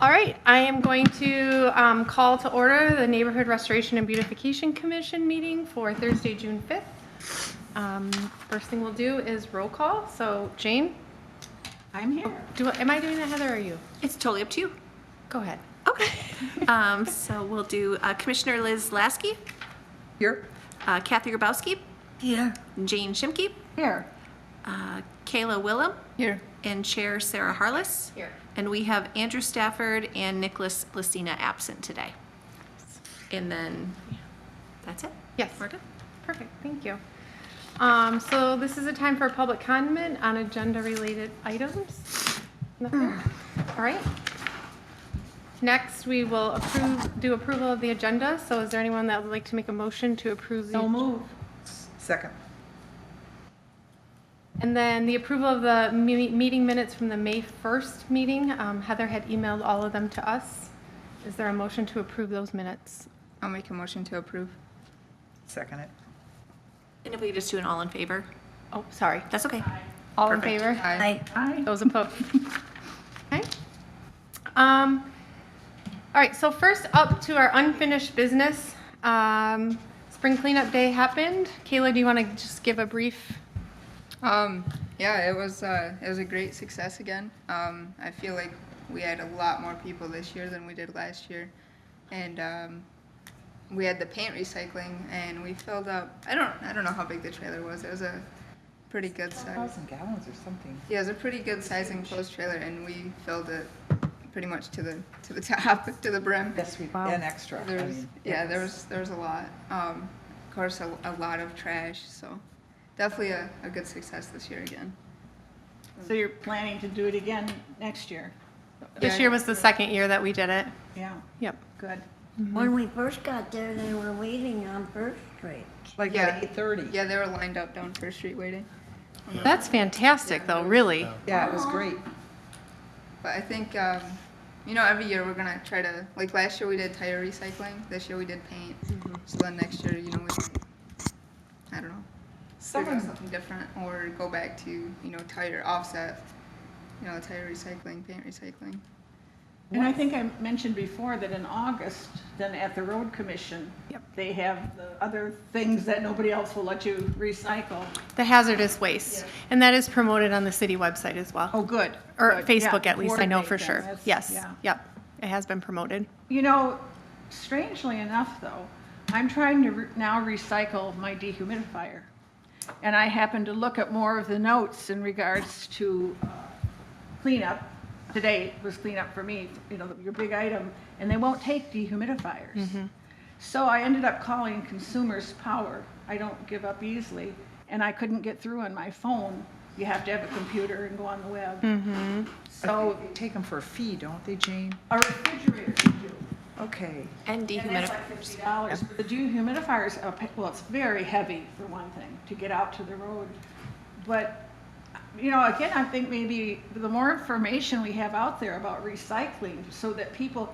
All right, I am going to call to order the Neighborhood Restoration and Beautification Commission meeting for Thursday, June 5th. First thing we'll do is roll call. So Jane? I'm here. Am I doing that, Heather, or are you? It's totally up to you. Go ahead. Okay. So we'll do Commissioner Liz Lasky, Here. Kathy Grabowski, Here. Jane Shimke, Here. Kayla Willem, Here. and Chair Sarah Harless. Here. And we have Andrew Stafford and Nicholas Lucina absent today. And then that's it. Yes. We're good. Perfect, thank you. So this is a time for public comment on agenda-related items. Nothing? All right. Next, we will do approval of the agenda. So is there anyone that would like to make a motion to approve the? So move. Second. And then the approval of the meeting minutes from the May 1st meeting. Heather had emailed all of them to us. Is there a motion to approve those minutes? I'll make a motion to approve. Second it. And if we could just do an all in favor, Oh, sorry. that's okay. All in Perfect. favor? Aye. Aye. Those opposed? Okay. All right, so first up to our unfinished business. Spring cleanup day happened. Kayla, do you want to just give a brief? Yeah, it was a great success again. I feel like we had a lot more people this year than we did last year, and we had the paint recycling, and we filled up. I don't know how big the trailer was. It was a pretty good size. 1,000 gallons or something. Yeah, it was a pretty good size enclosed trailer, and we filled it pretty much to the top, to the brim. Yes, we, Wow. and extra. There was, there was a lot. Of course, a lot of trash. So definitely a good success this year again. So you're planning to do it again next year? This year was the second year that we did it. Yeah, Yep. good. When we first got there, they were waiting on First Street. Like Yeah. at 8:30. Yeah, they were lined up down First Street waiting. That's fantastic, though, really. Yeah, it was great. But I think, every year we're gonna try to, like last year we did tire recycling. This year we did paint. So then next year, we might, I don't know, figure out something different or go back to, tire offset, tire recycling, paint recycling. And I think I mentioned before that in August, then at the road commission, Yep. they have the other things that nobody else will let you recycle. The hazardous waste. And that is promoted on the city website as well. Oh, good. Or good. Facebook, Yeah, at least, I know coordinate for them. sure. That's- Yes, yeah. yep. It has been promoted. You know, strangely enough, though, I'm trying to now recycle my dehumidifier. And I happened to look at more of the notes in regards to cleanup. Today was cleanup for me, your big item, and they won't take dehumidifiers. So I ended up calling Consumers Power. I don't give up easily, and I couldn't get through on my phone. You have to have a computer and go on the web. So they take them for a fee, don't they, Jane? A refrigerator you do. Okay. And And that's dehumidifier. like $50. But the dehumidifiers, well, it's very heavy for one thing, to get out to the road. But, again, I think maybe the more information we have out there about recycling so that people,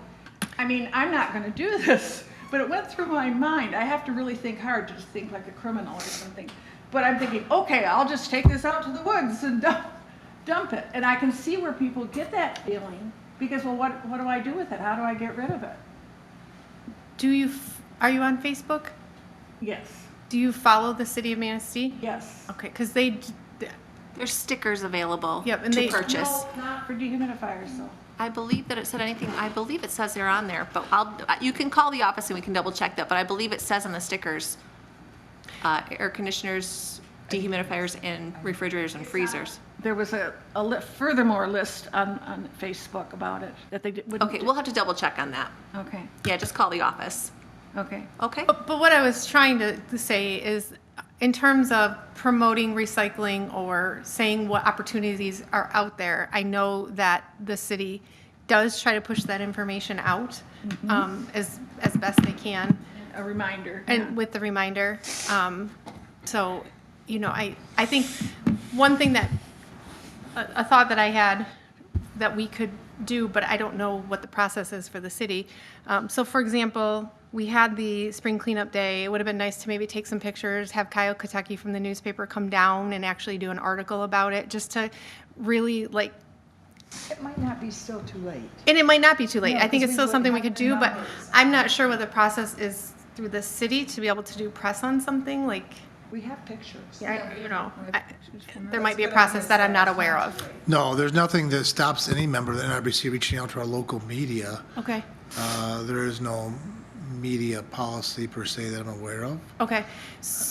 I'm not gonna do this, but it went through my mind. I have to really think hard to just think like a criminal or something. But I'm thinking, okay, I'll just take this out to the woods and dump it. And I can see where people get that feeling because, well, what do I do with it? How do I get rid of it? Are you on Facebook? Yes, Do you follow the city of Manistee? yes. Okay, because There's stickers available Yep, and to they- purchase. No, not for dehumidifiers, so. I believe that it said anything, I believe it says they're on there, but you can call the office and we can double check that, but I believe it says on the stickers, air conditioners, dehumidifiers, and refrigerators and freezers. There was a furthermore list on Facebook about it, that they wouldn't. Okay, we'll have to double check on that. Okay, Yeah, just call the office. okay. Okay? but what I was trying to say is, in terms of promoting recycling or saying what opportunities are out there, I know that the city does try to push that information out as best they can, A reminder. and with the reminder. So, I think one thing that, a thought that I had that we could do, but I don't know what the process is for the city. So for example, we had the spring cleanup day. It would have been nice to maybe take some pictures, have Kyle Kentucky from the newspaper come down and actually do an article about it, just to really It might not be still too late. And it might not be too late. No, I think 'cause it's we still would something we have could the do, but numbers. I'm not sure what the process is through the city to be able to do press on something, like, We have pictures. there might be a process that I'm not aware of. No, there's nothing that stops any member of the NRBC reaching out to our local media. Okay, There is no media policy per se that I'm aware of. okay.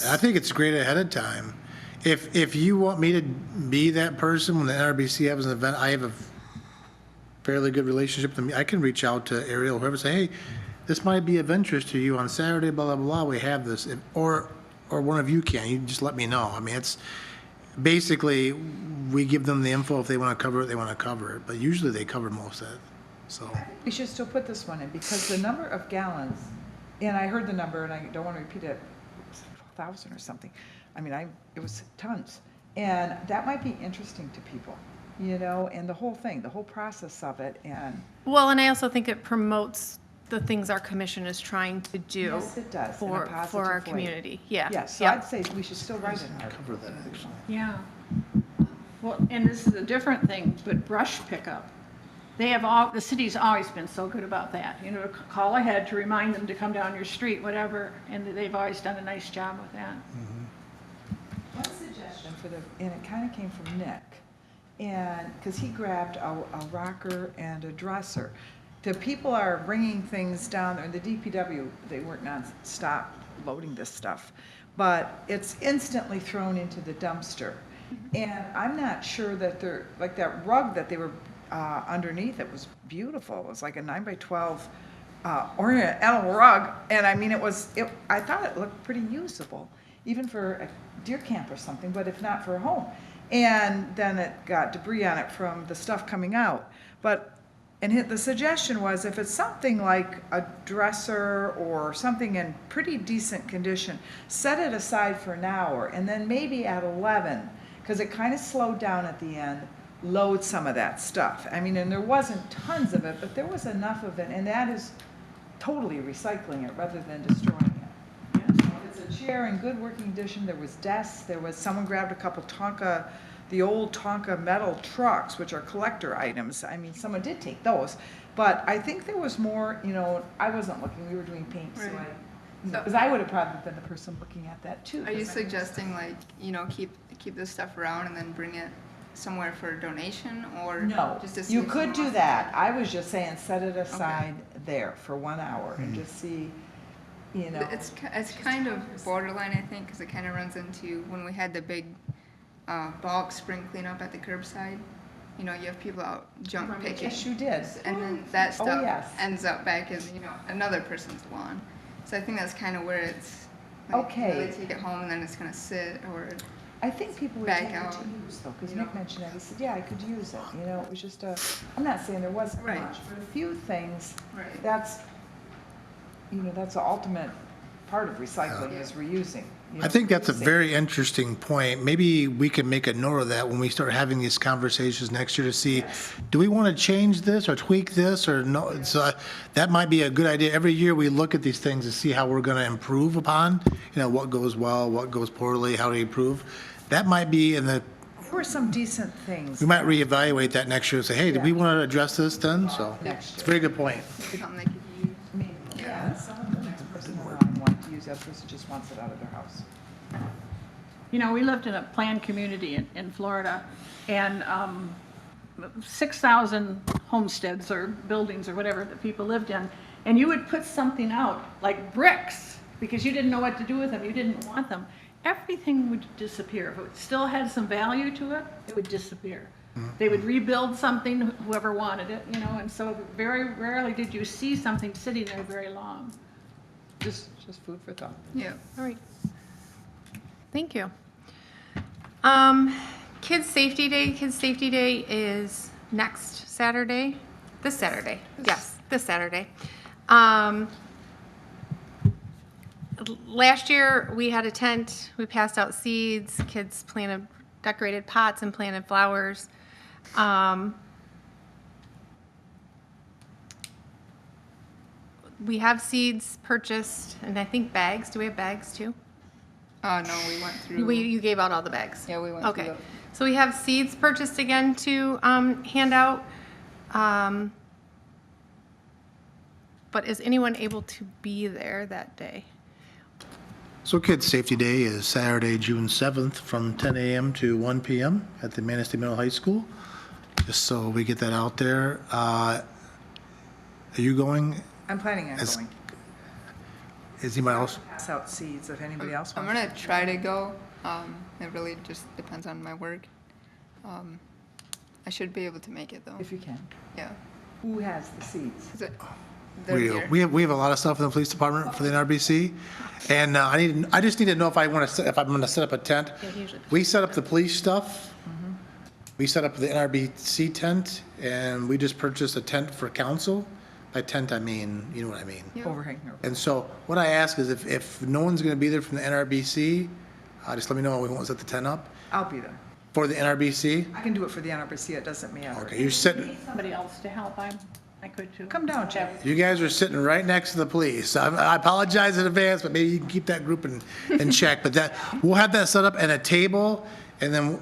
I think it's great ahead of time. If you want me to be that person when the NRBC has an event, I have a fairly good relationship with them. I can reach out to Ariel, whoever, say, hey, this might be of interest to you on Saturday, blah, blah, blah, we have this. Or one of you can, you just let me know. I mean, it's basically, we give them the info. If they want to cover it, they want to cover it. But usually they cover most of it, so. We should still put this one in because the number of gallons, and I heard the number and I don't want to repeat it, 1,000 or something. I mean, it was tons. And that might be interesting to people, you know, and the whole thing, the whole process of it. And Well, and I also think it promotes the things our commission is trying to do. yes, it does, in a For our positive way. community, yeah. Yes, so yeah. I'd say we should still write it out. Cover that, actually. Yeah. Well, and this is a different thing, but brush pickup. The city's always been so good about that, you know, to call ahead to remind them to come down your street, whatever, and they've always done a nice job with that. One suggestion and it kind of came from Nick, and, because he grabbed a rocker and a dresser. The people are bringing things down there, and the DPW, they weren't non-stop loading this stuff, but it's instantly thrown into the dumpster. And I'm not sure that they're, like that rug that they were underneath, it was beautiful. It was like a 9x12 oriental rug, and I mean, I thought it looked pretty usable, even for a deer camp or something, but if not for a home. And then it got debris on it from the stuff coming out. And the suggestion was if it's something like a dresser or something in pretty decent condition, set it aside for an hour, and then maybe at 11, because it kind of slowed down at the end, load some of that stuff. I mean, and there wasn't tons of it, but there was enough of it, and that is totally recycling it rather than destroying it. So it's a chair in good working condition. There was desks. Someone grabbed a couple the old Tonka metal trucks, which are collector items. I mean, someone did take those, but I think there was more, you know, I wasn't looking, we were doing paint, so Right. because I would have probably been the person looking at that too. Are you suggesting like, you know, keep this stuff around and then bring it somewhere for donation or No, just to see you if could someone do wants to that. take I was just saying, set it aside there for 1 hour and Mm-hmm. just see, you it? know. It's kind of borderline, I think, because it kind of runs into when we had the big bulk spring cleanup at the curbside. You know, you have people out junk picking. Yes, you did. And then that Oh, stuff yes. ends up back in, you know, another person's lawn. So I think that's kind of where it's like, Okay. Really take it home and then it's gonna sit or I think people would back take it out, to use though, because you Nick know. mentioned that. He said, yeah, I could use it. You know, it was just I'm not saying there wasn't Right. much, but a few things, Right. that's the ultimate part of recycling Yeah. is reusing. you I know, think that's a reusing. very interesting point. Maybe we can make a note of that when we start having these conversations next year to see, do we want to change this or tweak this or no? So that might be a good idea. Every year we look at these things to see how we're going to improve upon, you know, what goes well, what goes poorly, how to improve. That might be There were some decent things we might reevaluate that next year and say, hey, do we want to address this then? So next it's a year. very good point. something they could use. I mean, yeah, some of the next person in line wanted to use that person just wants it out of their house. You know, we lived in a planned community in Florida, and 6,000 homesteads or buildings or whatever that people lived in, and you would put something out, like bricks, because you didn't know what to do with them, you didn't want them. Everything would disappear. If it still had some value to it, it would disappear. They would rebuild something, whoever wanted it, you know, and so very rarely did you see something sitting there very long. Just food for thought. Yeah. All right. Thank you. Kids Safety Day. Kids Safety Day is next Saturday. This Saturday. Yes, this Saturday. Last year we had a tent. We passed out seeds. Kids planted, decorated pots and planted flowers. We have seeds purchased, and I think bags. Do we have bags too? Oh no, we went through. You gave out all the bags. Yeah, we went Okay. through So we have seeds purchased again to hand out. But is anyone able to be there that day? So Kids Safety Day is Saturday, June 7th from 10 a.m. to 1 p.m. at the Manistee Middle High School. Just so we get that out there. Are you going? I'm planning on As- going. Is anybody else? Pass out seeds if anybody else I'm wants. gonna try to go. It really just depends on my work. I should be able to make it though. If you can. Yeah. Who has the seeds? Is it? They're here. We have a lot of stuff in the police department for the NRBC, and I just need to know if I'm going to set up a tent. Yeah, he usually- We set up the police stuff. We set up the NRBC tent, and we just purchased a tent for council. By tent, I mean, you know what I mean. Yeah. Overhang. And so what I ask is if no one's going to be there from the NRBC, just let me know. We won't set the tent up I'll be there. for the NRBC. I can do it for the NRBC, it doesn't matter. Okay, you're sitting. Need somebody else to help, I could too. Come down, Jeff. You guys are sitting right next to the police. I apologize in advance, but maybe you can keep that group in check. But we'll have that set up and a table, and then,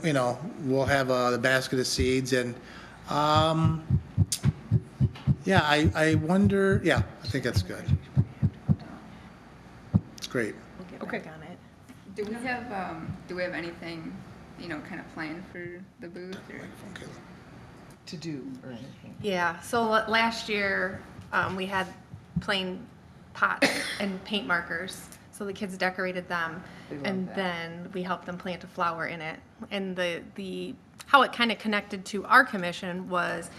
we'll have the basket of seeds. And, yeah, I wonder, yeah, I think that's good. It's great. We'll get Okay. back on it. Do we have anything, kind of planned for the booth or? Okay. To do or anything. Yeah, so last year, we had plain pots and paint markers, so the kids decorated them. They love And that. then we helped them plant a flower in it. And how it kind of connected to our commission was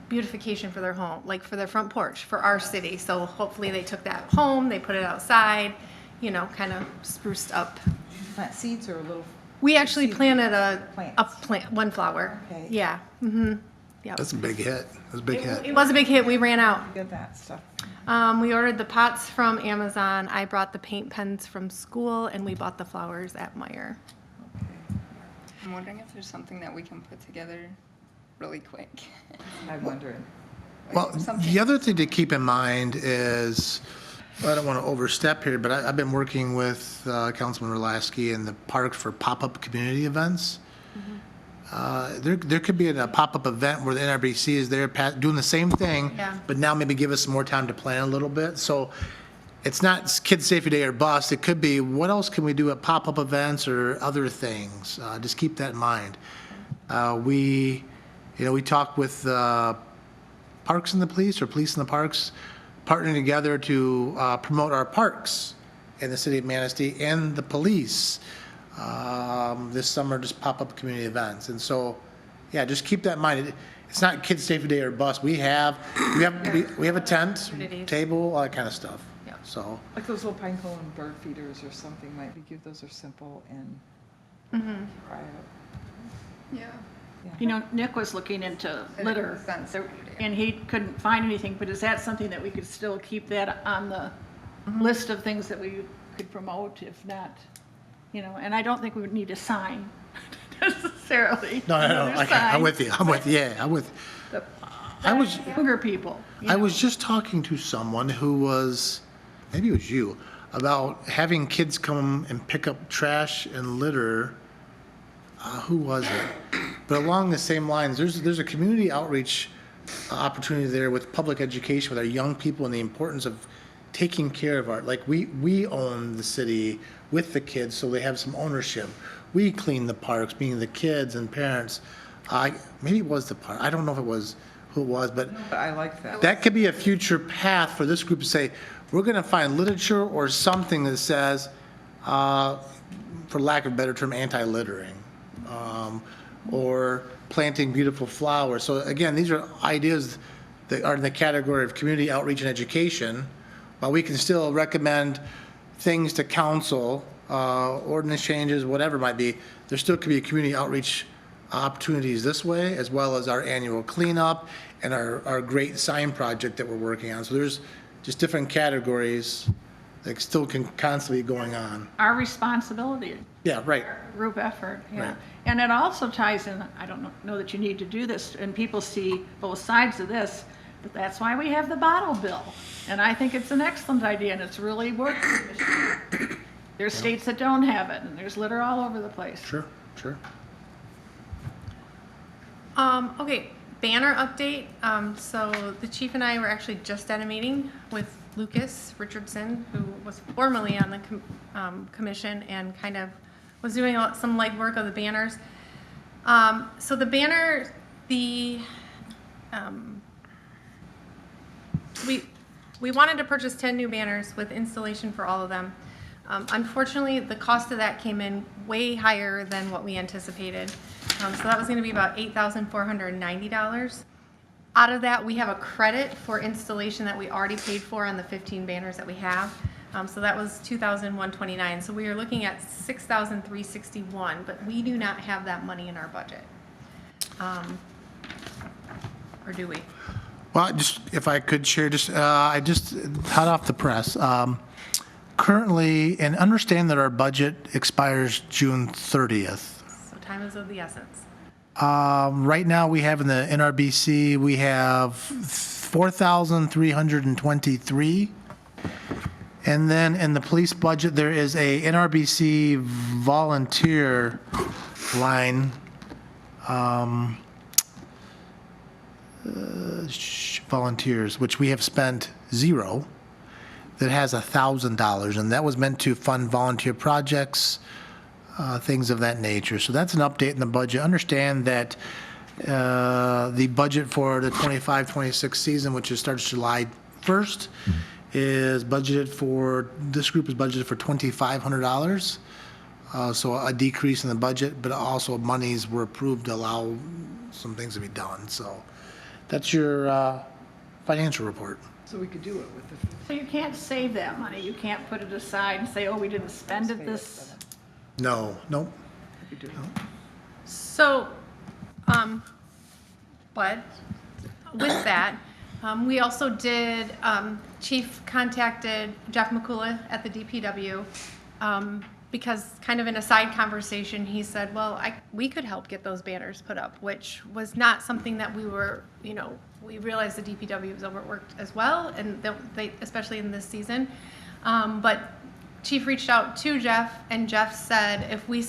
beautification for their home, like for their front porch, for our city. So hopefully they took that home, they put it outside, kind of spruced up. Plant seeds or a little, We actually Seed planted a plants. plant, one flower. Okay. Yeah, mm-hmm, yeah. That's a big hit. That's a big hit. It was a big hit, we ran out. get that stuff. We ordered the pots from Amazon, I brought the paint pens from school, and we bought the flowers at Meyer. I'm wondering if there's something that we can put together really quick. I'm wondering. Well, the other thing to keep in mind is, I don't want to overstep here, but I've been working with Councilman Orlasky in the park for pop-up community events. There could be a pop-up event where the NRBC is there doing the same thing, Yeah. but now maybe give us some more time to plan a little bit. So it's not Kids Safety Day or bust. It could be, what else can we do at pop-up events or other things? Just keep that in mind. We talked with Parks and the Police, or Police and the Parks, partnering together to promote our parks in the city of Manistee and the police this summer, just pop-up community events. And so, yeah, just keep that in mind. It's not Kids Safety Day or bust. We have a tent, Opportunities. table, all that kind of stuff. Yeah. So, Like those little pine cone bird feeders or something might be good. Those are simple and quiet. Yeah. Nick was looking into litter, Sense. and he couldn't find anything, but is that something that we could still keep that on the list of things that we could promote, if not, and I don't think we would need a sign necessarily. no, Another I'm sign, with you. Yeah, I'm with. but I was. Younger people. I was just talking to someone who was, maybe it was you, about having kids come and pick up trash and litter. Who was it? But along the same lines, there's a community outreach opportunity there with public education with our young people and the importance of taking care of we own the city with the kids, so they have some ownership. We clean the parks, being the kids and parents. Maybe it was the park. I don't know if it was who it was, but But I like that. that could be a future path for this group to say, we're going to find literature or something that says, for lack of a better term, anti-littering, or planting beautiful flowers. So again, these are ideas that are in the category of community outreach and education, while we can still recommend things to council, ordinance changes, whatever it might be, there still could be community outreach opportunities this way, as well as our annual cleanup and our great sign project that we're working on. So there's just different categories that still can constantly be going on. Our responsibility, Yeah, right. group effort, yeah. Right. And it also ties in, I don't know that you need to do this, and people see both sides of this, but that's why we have the bottle bill. And I think it's an excellent idea, and it's really working this year. There's states that don't have it, and there's litter all over the place. Sure, sure. Okay, banner update. So the chief and I were actually just at a meeting with Lucas Richardson, who was formerly on the commission and kind of was doing some legwork of the banners. So the banner, we wanted to purchase 10 new banners with installation for all of them. Unfortunately, the cost of that came in way higher than what we anticipated. So that was going to be about $8,490. Out of that, we have a credit for installation that we already paid for on the 15 banners that we have. So that was $2,129. So we are looking at $6,361, but we do not have that money in our budget. Or do we? Well, just if I could share, I just hot off the press. Currently, and understand that our budget expires June 30th. So time is of the essence. Right now, we have in the NRBC, we have 4,323. And then in the police budget, there is a NRBC volunteer line. Volunteers, which we have spent $0, that has $1,000, and that was meant to fund volunteer projects, things of that nature. So that's an update in the budget. Understand that the budget for the 25-26 season, which starts July 1st, is budgeted for, this group is budgeted for $2,500. So a decrease in the budget, but also monies were approved to allow some things to be done. So that's your financial report. So we could do it with the. So you can't save that money, you can't put it aside and say, oh, we didn't spend it this. No, nope. We could do it. So, but with that, we also did, Chief contacted Jeff McCullough at the DPW, because kind of in a side conversation, he said, well, we could help get those banners put up, which was not something that we were, we realized the DPW was overworked as well, and they, especially in this season. But Chief reached out to Jeff, and Jeff said, if we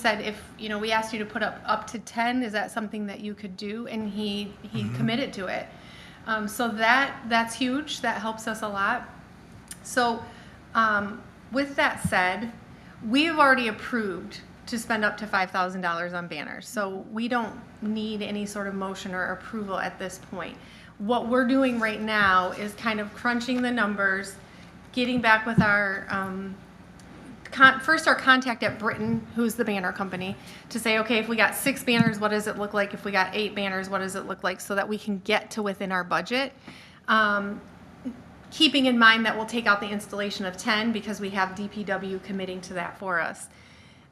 asked you to put up to 10, is that something that you could do? And he committed to it. So that's huge. That helps us a lot. So with that said, we've already approved to spend up to $5,000 on banners. So we don't need any sort of motion or approval at this point. What we're doing right now is kind of crunching the numbers, getting back with our, first our contact at Britain, who's the banner company, to say, okay, if we got 6 banners, what does it look like? If we got 8 banners, what does it look like? So that we can get to within our budget. Keeping in mind that we'll take out the installation of 10 because we have DPW committing to that for us.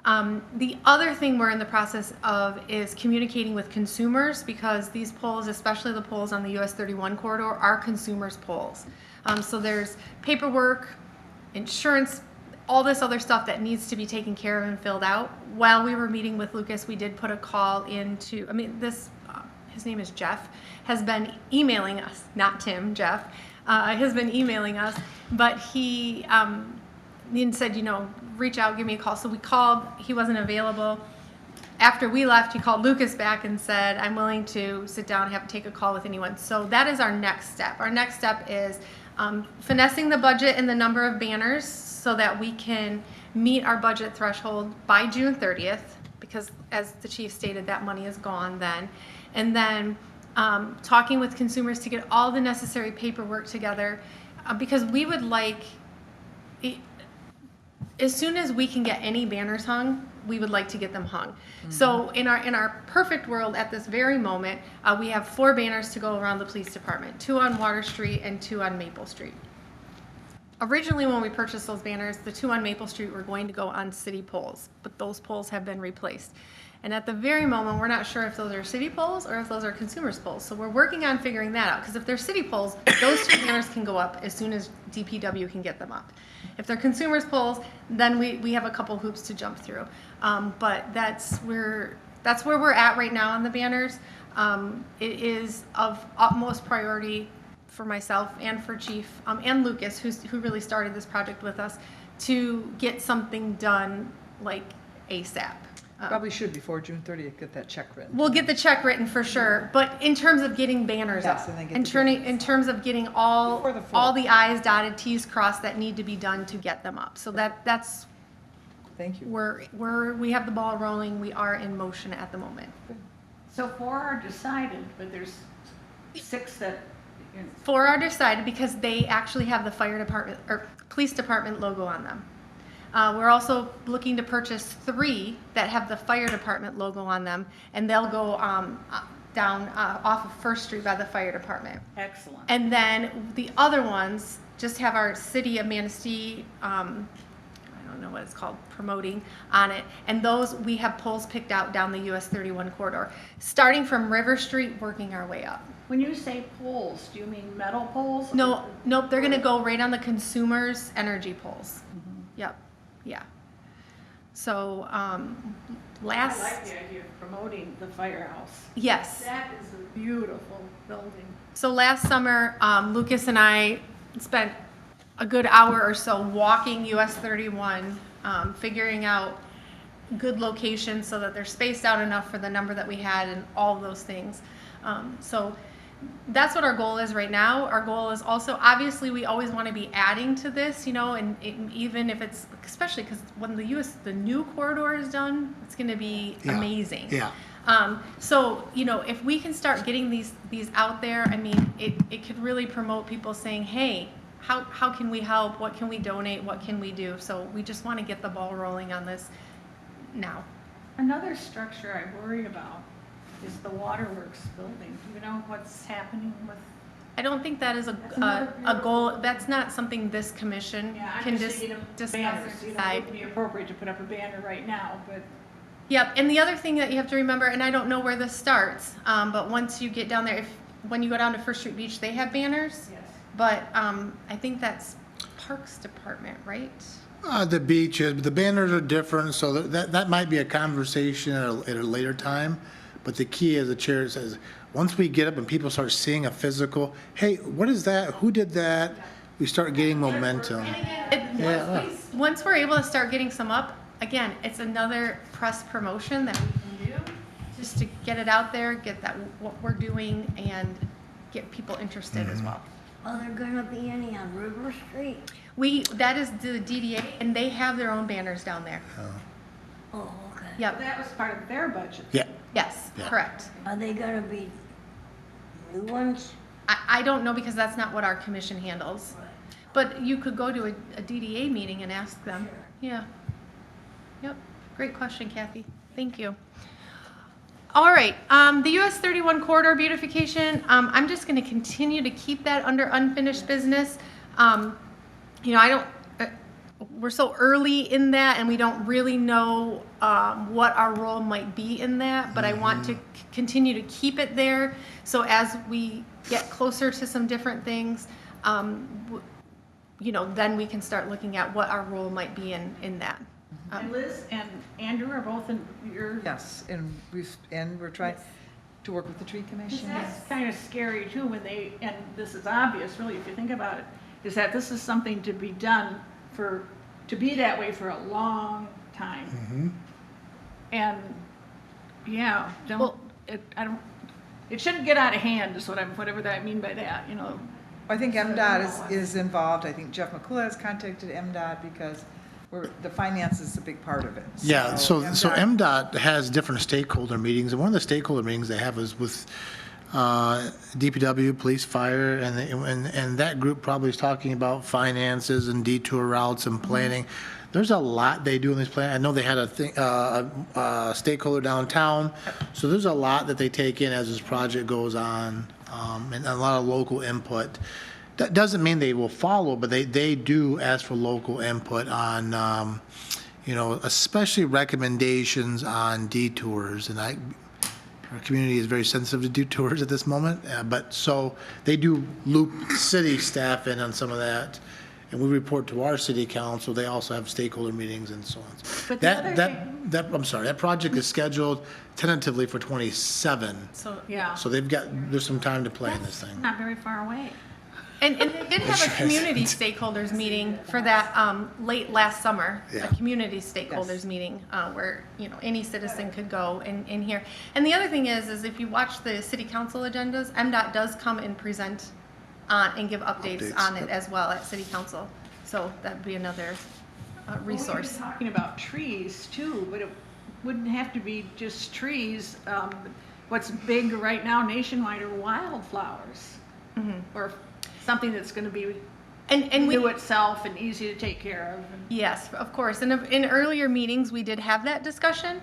The other thing we're in the process of is communicating with consumers, because these poles, especially the poles on the US 31 corridor, are consumers' poles. So there's paperwork, insurance, all this other stuff that needs to be taken care of and filled out. While we were meeting with Lucas, we did put a call into, his name is Jeff, has been emailing us, not Tim, Jeff, has been emailing us, but he said, reach out, give me a call. So we called, he wasn't available. After we left, he called Lucas back and said, I'm willing to sit down and take a call with anyone. So that is our next step. Our next step is finessing the budget and the number of banners so that we can meet our budget threshold by June 30th, because as the chief stated, that money is gone then. And then talking with consumers to get all the necessary paperwork together, because we would like, as soon as we can get any banners hung, we would like to get them hung. Mm-hmm. So in our perfect world at this very moment, we have 4 banners to go around the police department, 2 on Water Street and 2 on Maple Street. Originally, when we purchased those banners, the 2 on Maple Street were going to go on city poles, but those poles have been replaced. And at the very moment, we're not sure if those are city poles or if those are consumers poles. So we're working on figuring that out, because if they're city poles, those 2 banners can go up as soon as DPW can get them up. If they're consumers poles, then we have a couple hoops to jump through. But that's where we're at right now on the banners. It is of utmost priority for myself and for Chief and Lucas, who really started this project with us, to get something done like ASAP. Probably should before June 30th, get that check written. We'll get the check written for sure, but in terms of getting banners Yes, up, and then get in the turning, in terms of getting Before the all fourth. the i's dotted, t's crossed that need to be done to get them up. So that's Thank you. we have the ball rolling, we are in motion at the moment. So 4 are decided, but there's 6 that, you know, 4 are decided because they actually have the fire department or police department logo on them. We're also looking to purchase 3 that have the fire department logo on them, and they'll go down off of First Street by the fire department. excellent. And then the other ones just have our city of Manistee, I don't know what it's called, promoting on it. And those, we have poles picked out down the US 31 corridor, starting from River Street, working our way up. When you say poles, do you mean metal poles? No, nope, they're gonna go right on the consumer's energy poles. Yep, yeah. So, I last, like the idea of promoting the firehouse. yes. That is a beautiful building. So last summer, Lucas and I spent a good hour or so walking US 31, figuring out good locations so that they're spaced out enough for the number that we had and all of those things. So that's what our goal is right now. Our goal is also, obviously, we always want to be adding to this, you know, and even if it's, especially because when the new corridor is done, it's going to be Yeah. amazing. Yeah. So, you know, if we can start getting these out there, I mean, it could really promote people saying, hey, how can we help? What can we donate? What can we do? So we just want to get the ball rolling on this now. Another structure I worry about is the waterworks building. Do you know what's happening with? I don't think that is That's another a goal, that's not something this commission Yeah, I'm can just thinking of discuss banners. or You know, it decide. would be appropriate to put up a banner right now, but Yep, and the other thing that you have to remember, and I don't know where this starts, but once you get down there, when you go down to First Street Beach, they have banners. yes. But I think that's Parks Department, right? The beaches, the banners are different, so that might be a conversation at a later time. But the key, as the chair says, once we get up and people start seeing a physical, hey, what is that? Who did that? We start getting momentum. Yeah. Once we're able to start getting some up, again, it's another press promotion that we can do, just to get it out there, get that, what we're doing, and get people interested as well. Are there gonna be any on River Street? That is the DDA, and they have their own banners down there. Oh, okay. Yep, That was part of their budget. Yeah. yes, Yeah. correct. Are they gonna be new ones? I don't know because that's not what our commission handles. But you could go to a DDA meeting and ask them. Yeah. Yep, great question, Kathy. Thank you. All right, the US 31 corridor beautification, I'm just gonna continue to keep that under unfinished business. You know, I don't, we're so early in that and we don't really know what our role might be in that, but I want to continue to keep it there. So as we get closer to some different things, you know, then we can start looking at what our role might be in that. And Liz and Andrew are both in your. Yes, and we're trying to work with the tree commission. That's kind of scary too when and this is obvious really if you think about it, is that this is something to be done to be that way for a long time. And, yeah, it shouldn't get out of hand is whatever that I mean by that, you know. I think MDOT is involved. I think Jeff McClure has contacted MDOT because the finance is a big part of it. Yeah, so MDOT has different stakeholder meetings, and one of the stakeholder meetings they have is with DPW, police, fire, and that group probably is talking about finances and detour routes and planning. There's a lot they do in this plan. I know they had a stakeholder downtown, so there's a lot that they take in as this project goes on, and a lot of local input. That doesn't mean they will follow, but they do ask for local input on, you know, especially recommendations on detours. And our community is very sensitive to detours at this moment, but so they do loop city staff in on some of that. And we report to our city council. They also have stakeholder meetings and so on. But the other That project is scheduled tentatively for 27. So, Yeah, So there's some time to play in this thing. not very far away. and they did have a community stakeholders meeting for that late last summer, Yeah. a community stakeholders meeting where, you know, any citizen could go and hear. And the other thing is if you watch the city council agendas, MDOT does come and present and give updates on it Yep. as well at city council. So that'd be another resource. We've been talking about trees too, but it wouldn't have to be just trees. What's big right now nationwide are wildflowers. Or something that's gonna be And we do itself and easy to take care of. And Yes, of course. And in earlier meetings, we did have that discussion.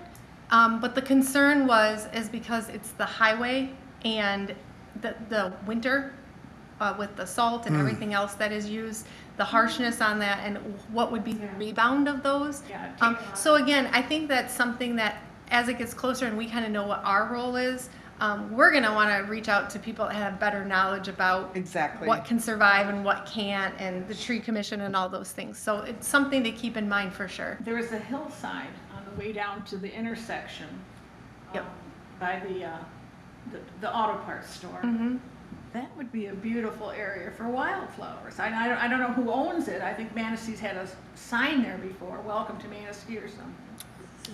But the concern is because it's the highway and the winter with the salt and everything else that is used, the harshness on that and what would be the rebound of those. Yeah, So again, I think that's something that as it gets closer and we kind of know what our role is, we're going to want to reach out to people that have better knowledge about Exactly. what can survive and what can't, and the tree commission and all those things. So it's something to keep in mind for sure. there was a hillside on the way down to the intersection. Yep. By the auto parts store. Mm-hmm. That would be a beautiful area for wildflowers. I don't know who owns it. I think Manistee's had a sign there before, welcome to Manistee or something.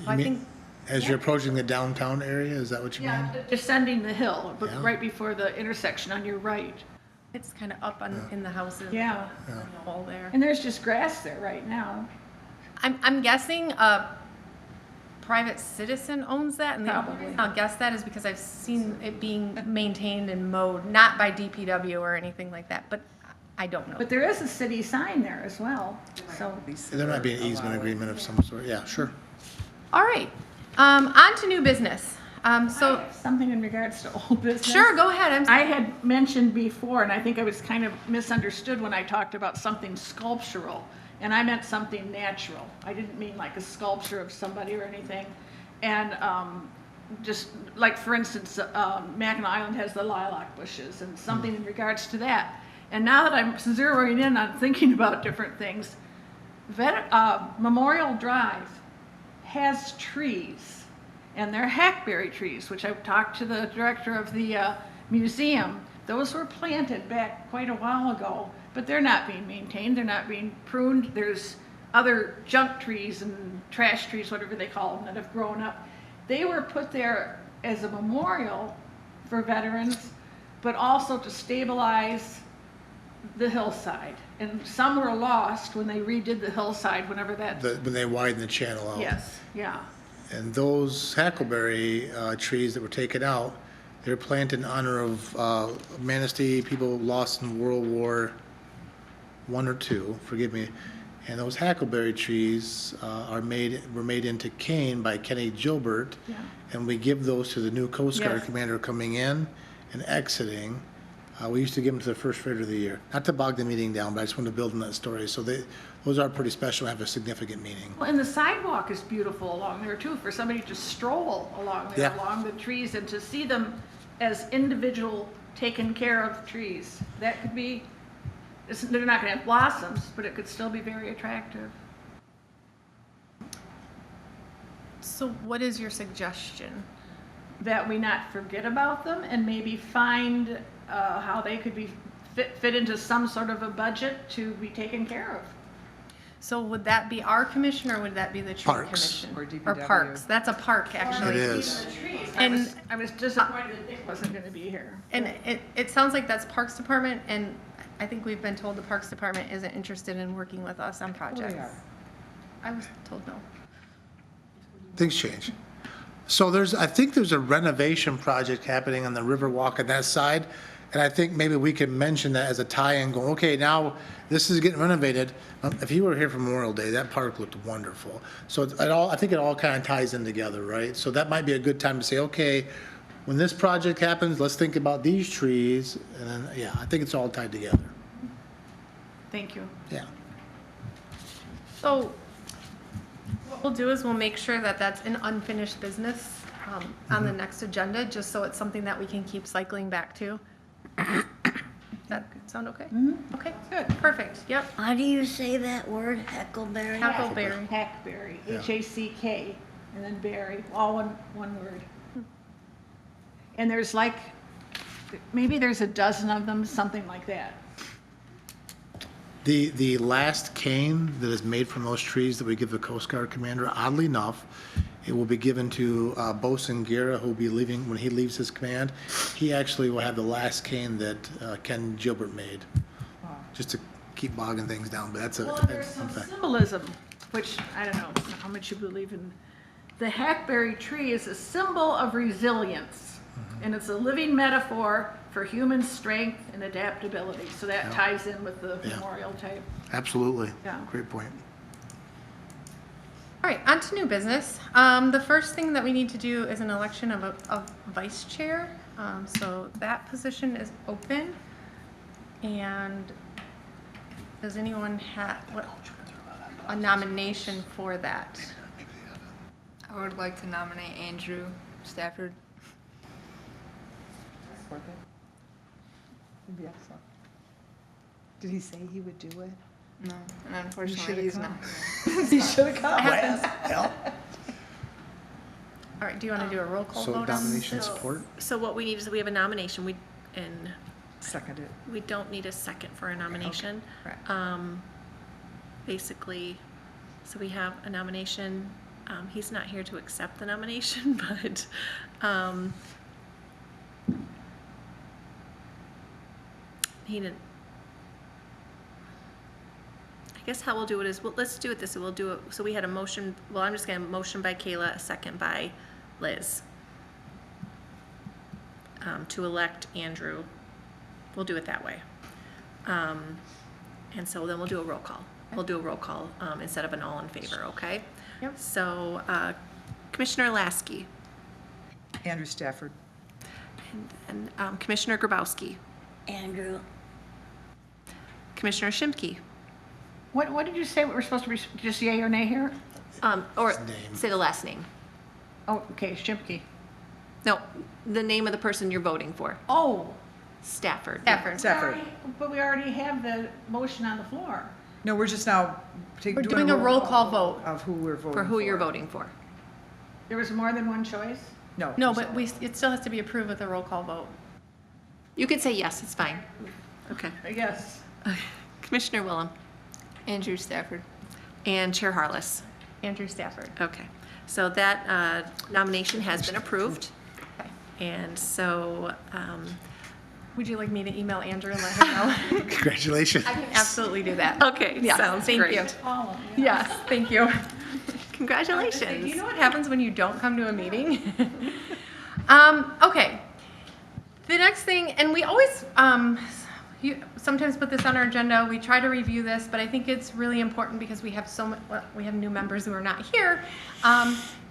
I think As you're approaching the downtown area, is that what you mean? Yeah, descending the hill, but Yeah. right before the intersection on your right. it's kind of up in the houses. Yeah. All there. And there's just grass there right now. I'm guessing a private citizen owns that, and the Probably. reason I'll guess that is because I've seen it being maintained and mowed, not by DPW or anything like that, but I don't know. But there is a city sign there as well, so. There might be an easement agreement of some sort, yeah, sure. All right, on to new business. So, Something in regards to old business. sure, go ahead. I had mentioned before, and I think I was kind of misunderstood when I talked about something sculptural, and I meant something natural. I didn't mean like a sculpture of somebody or anything. And just like, for instance, Mackinac Island has the lilac bushes, and something in regards to that. And now that I'm zeroing in on thinking about different things, Memorial Drive has trees, and they're hackberry trees, which I've talked to the director of the museum. Those were planted back quite a while ago, but they're not being maintained, they're not being pruned. There's other junk trees and trash trees, whatever they call them, that have grown up. They were put there as a memorial for veterans, but also to stabilize the hillside. And some were lost when they redid the hillside, whenever that, When they widen the channel out. yes, yeah. And those hackleberry trees that were taken out, they're planted in honor of Manistee people lost in World War I or II, forgive me. And those hackleberry trees were made into cane by Kenny Gilbert. Yeah. And we give those to the new Coast Guard Yes. commander coming in and exiting. We used to give them to the first freighter of the year. Not to bog the meeting down, but I just wanted to build on that story. So those are pretty special, have a significant meaning. Well, and the sidewalk is beautiful along there too, for somebody to stroll along there, Yeah. along the trees, and to see them as individual, taken care of trees. That could be, they're not gonna have blossoms, but it could still be very attractive. So what is your suggestion? That we not forget about them and maybe find how they could be fit into some sort of a budget to be taken care of. So would that be our commission or would that be the tree Parks. commission? Or Or DPW. parks, that's a park It actually. is. And- I was disappointed that Dick wasn't gonna be here. And it sounds like that's Parks Department, and I think we've been told the Parks Department isn't interested in working with us on projects. are. I was told no. Things change. So I think there's a renovation project happening on the Riverwalk on that side. And I think maybe we can mention that as a tie-in, going, okay, now this is getting renovated. If you were here for Memorial Day, that park looked wonderful. So I think it all kind of ties in together, right? So that might be a good time to say, okay, when this project happens, let's think about these trees. And then, yeah, I think it's all tied together. Thank you. Yeah. So what we'll do is we'll make sure that that's an unfinished business on the next agenda, just so it's something that we can keep cycling back to. That sound okay? Okay, good, perfect, yep. How do you say that word, heckleberry? Huckleberry. Hackberry, Yeah. H-A-C-K, and then berry, all one word. And there's like, maybe there's a dozen of them, something like that. The last cane that is made from those trees that we give the Coast Guard commander, oddly enough, it will be given to Bosun Guerra, who will be leaving, when he leaves his command. He actually will have the last cane that Ken Gilbert made, just to keep bogging things down, but that's a Well, there's some fact. symbolism, which I don't know how much you believe in. The hackberry tree is a symbol of resilience, and it's a living metaphor for human strength and adaptability. So that Yeah. ties in with the Yeah. memorial type. Absolutely. Yeah. Great point. All right, on to new business. The first thing that we need to do is an election of a vice chair. So that position is open. And does anyone have a nomination for that? I would like to nominate Andrew Stafford. Support that. It'd be excellent. Did he say he would do it? No, and unfortunately should've he's come. not. He should have come. Happens. All right, do you want to do a roll call So vote on nomination this? support? So what we need is we have a nomination, and Second it. we don't need a second for a nomination. Correct. Basically, so we have a nomination. He's not here to accept the nomination, but he didn't. I guess how we'll do it is, well, let's do it this way. We'll do it, so we had a motion, well, I'm just gonna motion by Kayla, a second by Liz. To elect Andrew. We'll do it that way. And so then we'll do a roll call. We'll do a roll call instead of an all in favor, okay? Yep. So Commissioner Lasky Andrew Stafford. and Commissioner Grabowski, Andrew. Commissioner Shimke, What did you say we're supposed to be, just yay or nay here? or His name. say the last name. Oh, okay, Shipke. No, the name of the person you're voting for. Oh. Stafford. Stafford. Stafford. But we already have the motion on the floor. No, we're just now We're doing a roll call vote. of who we're voting for. For who you're voting for. There was more than one choice? No. No, but it still has to be approved with a roll call vote. You can say yes, it's fine. Okay. Yes. Commissioner Willem Andrew Stafford. and Chair Harless. Andrew Stafford. Okay, so that nomination has been approved. Okay. And so, Would you like me to email Andrew and let him know? Congratulations. I can absolutely do that. okay, Yes, sounds thank great. you. Oh, Yes, thank you. Do Congratulations. you know what happens when you don't come to a meeting? Okay. The next thing, and we always sometimes put this on our agenda. We try to review this, but I think it's really important because we have we have new members who are not here.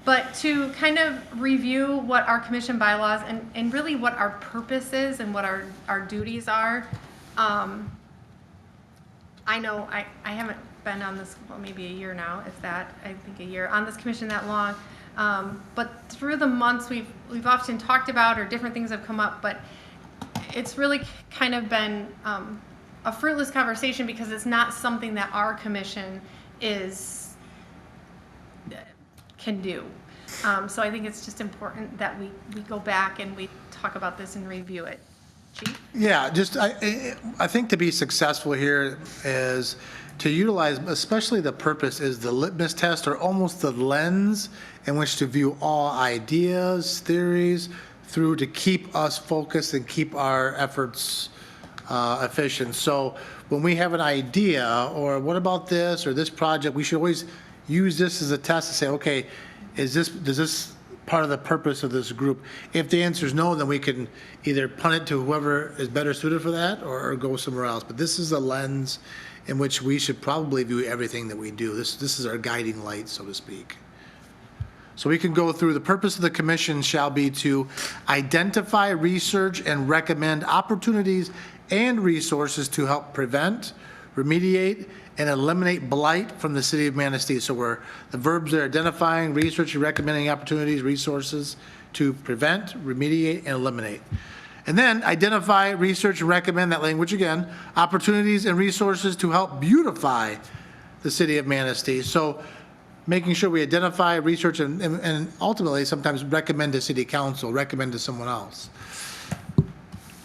But to kind of review what our commission bylaws and really what our purpose is and what our duties are. I know I haven't been on this, well, maybe a year now, if that, I think a year, on this commission that long. But through the months, we've often talked about, or different things have come up, but it's really kind of been a fruitless conversation because it's not something that our commission can do. So I think it's just important that we go back and we talk about this and review it. Chief? Yeah, just, I think to be successful here is to utilize, especially the purpose is the litmus test or almost the lens in which to view all ideas, theories, through to keep us focused and keep our efforts efficient. So when we have an idea, or what about this, or this project, we should always use this as a test to say, okay, does this part of the purpose of this group? If the answer is no, then we can either punt it to whoever is better suited for that or go somewhere else. But this is a lens in which we should probably view everything that we do. This is our guiding light, so to speak. So we can go through, the purpose of the commission shall be to identify, research, and recommend opportunities and resources to help prevent, remediate, and eliminate blight from the city of Manistee. So the verbs are identifying, researching, recommending opportunities, resources to prevent, remediate, and eliminate. And then identify, research, and recommend, that language again, opportunities and resources to help beautify the city of Manistee. So making sure we identify, research, and ultimately sometimes recommend to city council, recommend to someone else.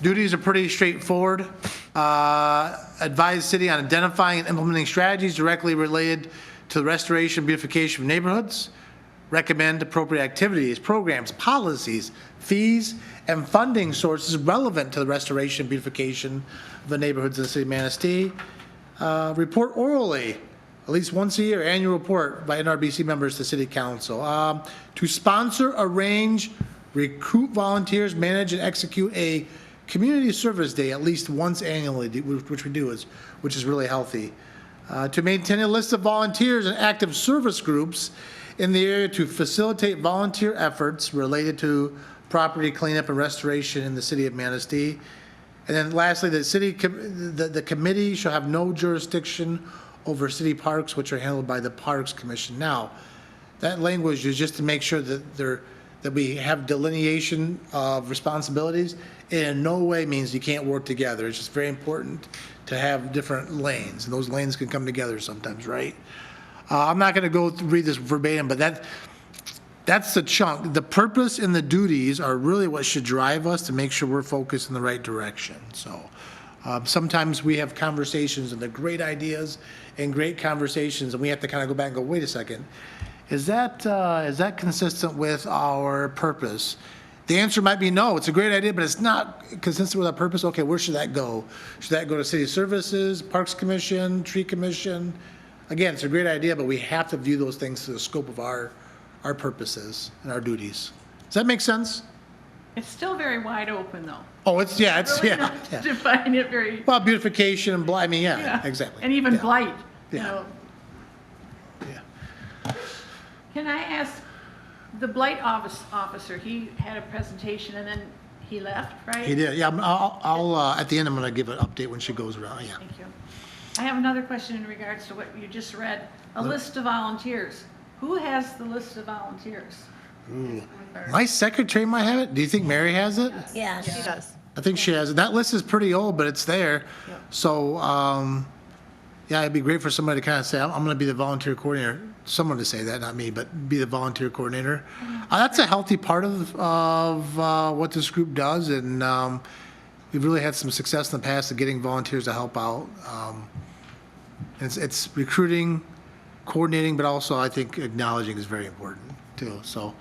Duties are pretty straightforward. Advise city on identifying and implementing strategies directly related to the restoration, beautification of neighborhoods. Recommend appropriate activities, programs, policies, fees, and funding sources relevant to the restoration, beautification of the neighborhoods in the city of Manistee. Report orally, at least once a year, annual report by NRBC members to city council. To sponsor, arrange, recruit volunteers, manage, and execute a community service day at least once annually, which we do, which is really healthy. To maintain a list of volunteers and active service groups in the area to facilitate volunteer efforts related to property cleanup and restoration in the city of Manistee. And then lastly, the committee shall have no jurisdiction over city parks, which are handled by the Parks Commission. Now, that language is just to make sure that we have delineation of responsibilities. It in no way means you can't work together. It's just very important to have different lanes, and those lanes can come together sometimes, right? I'm not going to read this verbatim, but that's the chunk. The purpose and the duties are really what should drive us to make sure we're focused in the right direction. So sometimes we have conversations and they're great ideas and great conversations, and we have to kind of go back and go, wait a second, is that consistent with our purpose? The answer might be no, it's a great idea, but it's not consistent with our purpose. Okay, where should that go? Should that go to city services, Parks Commission, Tree Commission? Again, it's a great idea, but we have to view those things through the scope of our purposes and our duties. Does that make sense? It's still very wide open, though. Oh, it's Really yeah. not define it very, Well, beautification and blight, I mean, yeah, exactly. and even Yeah. blight, you Yeah. know. Yeah. Can I ask, the blight officer, he had a presentation and then he left, right? He did, yeah, I'll at the end, I'm gonna give an update when she goes around, yeah. Thank you. I have another question in regards to what you just read, a list of volunteers. Who has the list of volunteers? My secretary might have it. Do you think Mary has it? Yes. She does. I think she has it. That list is pretty old, but it's there. So, yeah, it'd be great for somebody to kind of say, I'm going to be the volunteer coordinator. Someone to say that, not me, but be the volunteer coordinator. That's a healthy part of what this group does, and we've really had some success in the past of getting volunteers to help out. It's recruiting, coordinating, but also I think acknowledging is very important too. So,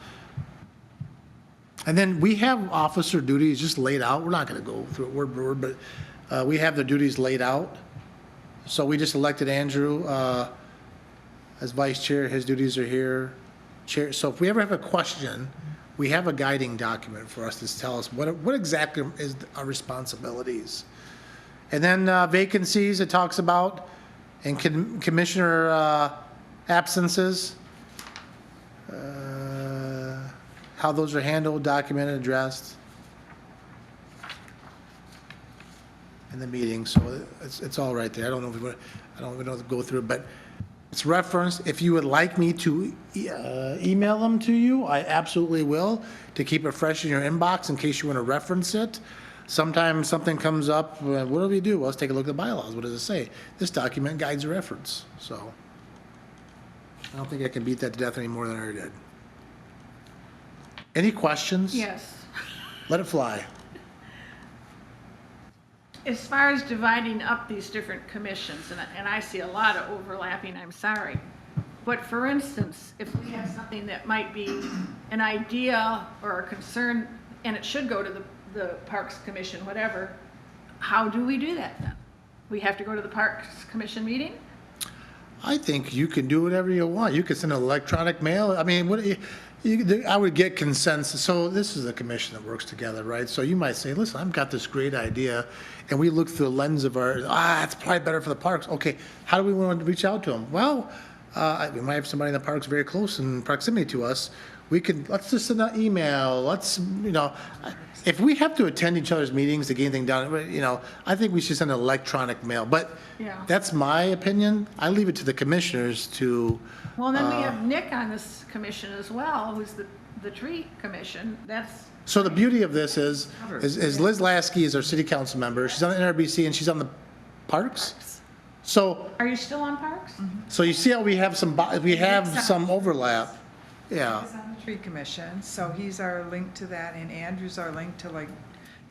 and then we have officer duties just laid out. We're not going to go through it word by word, but we have the duties laid out. So we just elected Andrew as vice chair. His duties are here. Chair. So if we ever have a question, we have a guiding document for us to tell us what exactly is our responsibilities. And then vacancies it talks about, and commissioner absences, how those are handled, documented, addressed in the meeting. So it's all right there. I don't know if I don't know to go through it, but it's referenced. If you would like me to email them to you, I absolutely will, to keep it fresh in your inbox in case you want to reference it. Sometimes something comes up, what do we do? Well, let's take a look at the bylaws. What does it say? This document guides a reference. So I don't think I can beat that to death any more than I already did. Any questions? Yes. Let it fly. As far as dividing up these different commissions, and I see a lot of overlapping, I'm sorry. But for instance, if we have something that might be an idea or a concern, and it should go to the Parks Commission, whatever, how do we do that then? We have to go to the Parks Commission meeting? I think you can do whatever you want. You can send an electronic mail. I mean, I would get consensus. So this is a commission that works together, right? So you might say, listen, I've got this great idea, and we look through the lens of it's probably better for the parks. Okay, how do we want to reach out to them? Well, we might have somebody in the parks very close in proximity to us. Let's just send an email. If we have to attend each other's meetings to get anything done, I think we should send an electronic mail. But Yeah. that's my opinion. I leave it to the commissioners to. Well, then we have Nick on this commission as well, who's the tree commission. So the beauty of this is Liz Lasky is our city council member. She's on the NRBC and she's on the parks. So, Are you still on Parks? so you see how we have some overlap. Yeah. He's on the tree commission, so he's our link to that, and Andrew's our link to like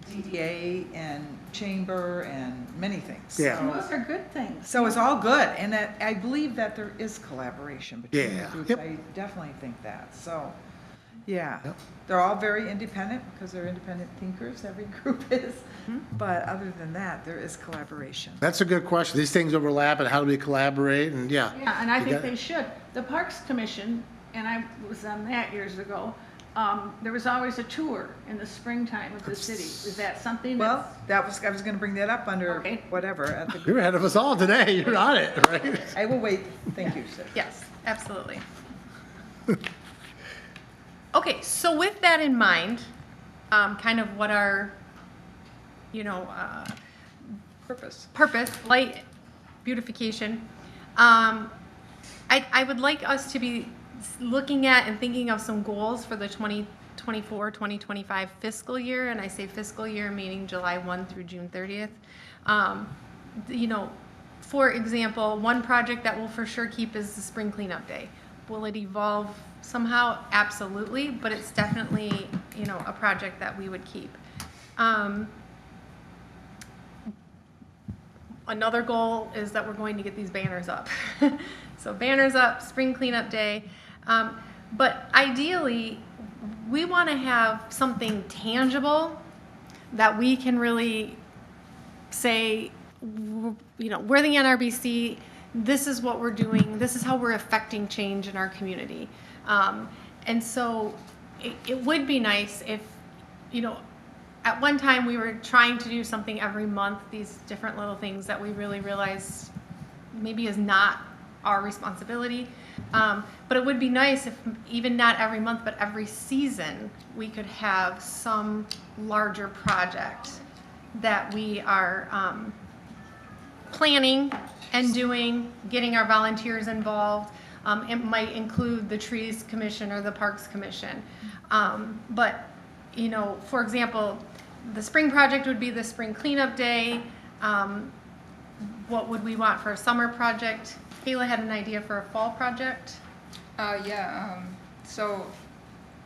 DDA and chamber and many things. Yeah. And those are good things. So it's all good, and that, I believe that there is collaboration between the Yeah. groups. Yep. I definitely think that, so, yeah. Yep. They're all very independent, because they're independent thinkers, every group is. Mm-hmm. But other than that, there is collaboration. That's a good question. These things overlap, and how do we collaborate, and yeah. Yeah, and I You think got it. they should. The Parks Commission, and I was on that years ago, there was always a tour in the springtime of the city. Is that something Well, that's? I was gonna bring that up under Okay. whatever, at the, You're ahead of us all today. You're on it, right? I will wait, thank you, sir. Yes, absolutely. Okay, so with that in mind, kind of what our, Purpose. purpose, light beautification, I would like us to be looking at and thinking of some goals for the 2024, 2025 fiscal year, and I say fiscal year meaning July 1 through June 30th. For example, one project that we'll for sure keep is the spring cleanup day. Will it evolve somehow? Absolutely, but it's definitely, a project that we would keep. Another goal is that we're going to get these banners up. So banners up, spring cleanup day. But ideally, we want to have something tangible that we can really say, we're the NRBC, this is what we're doing, this is how we're affecting change in our community. And so it would be nice if, at one time we were trying to do something every month, these different little things that we really realized maybe is not our responsibility. But it would be nice if even not every month, but every season, we could have some larger project that we are planning and doing, getting our volunteers involved. It might include the Trees Commission or the Parks Commission. But, for example, the spring project would be the spring cleanup day. What would we want for a summer project? Kayla had an idea for a fall project. So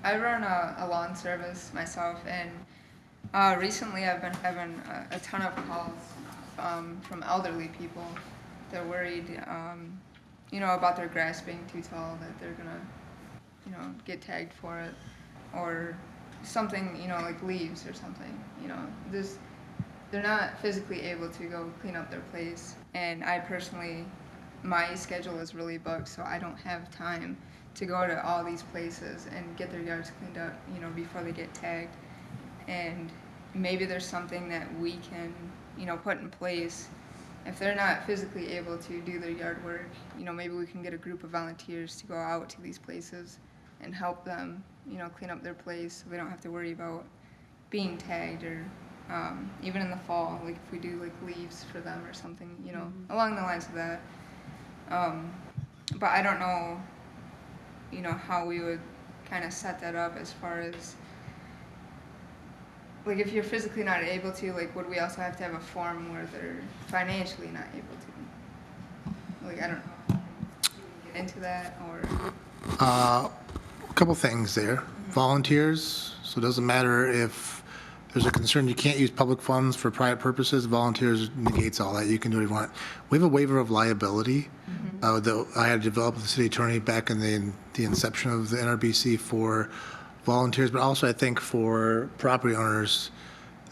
I run a lawn service myself, and recently I've been having a ton of calls from elderly people. They're worried, about their grass being too tall, that they're gonna, get tagged for it, or something, like leaves or something. They're not physically able to go clean up their place, and I personally, my schedule is really booked, so I don't have time to go to all these places and get their yards cleaned up, before they get tagged. And maybe there's something that we can, put in place. If they're not physically able to do their yard work, maybe we can get a group of volunteers to go out to these places and help them, clean up their place, so they don't have to worry about being tagged, or even in the fall, like if we do like leaves for them or something, along the lines of that. But I don't know, how we would kind of set that up as far as, like, if you're physically not able to, like, would we also have to have a form where they're financially not able to? Like, I don't know. Get into that, or? A couple things there. Volunteers, so it doesn't matter if there's a concern you can't use public funds for private purposes, volunteers negates all that. You can do what you want. We have a waiver of liability that I had developed with the city attorney back in the inception of the NRBC for volunteers, but also I think for property owners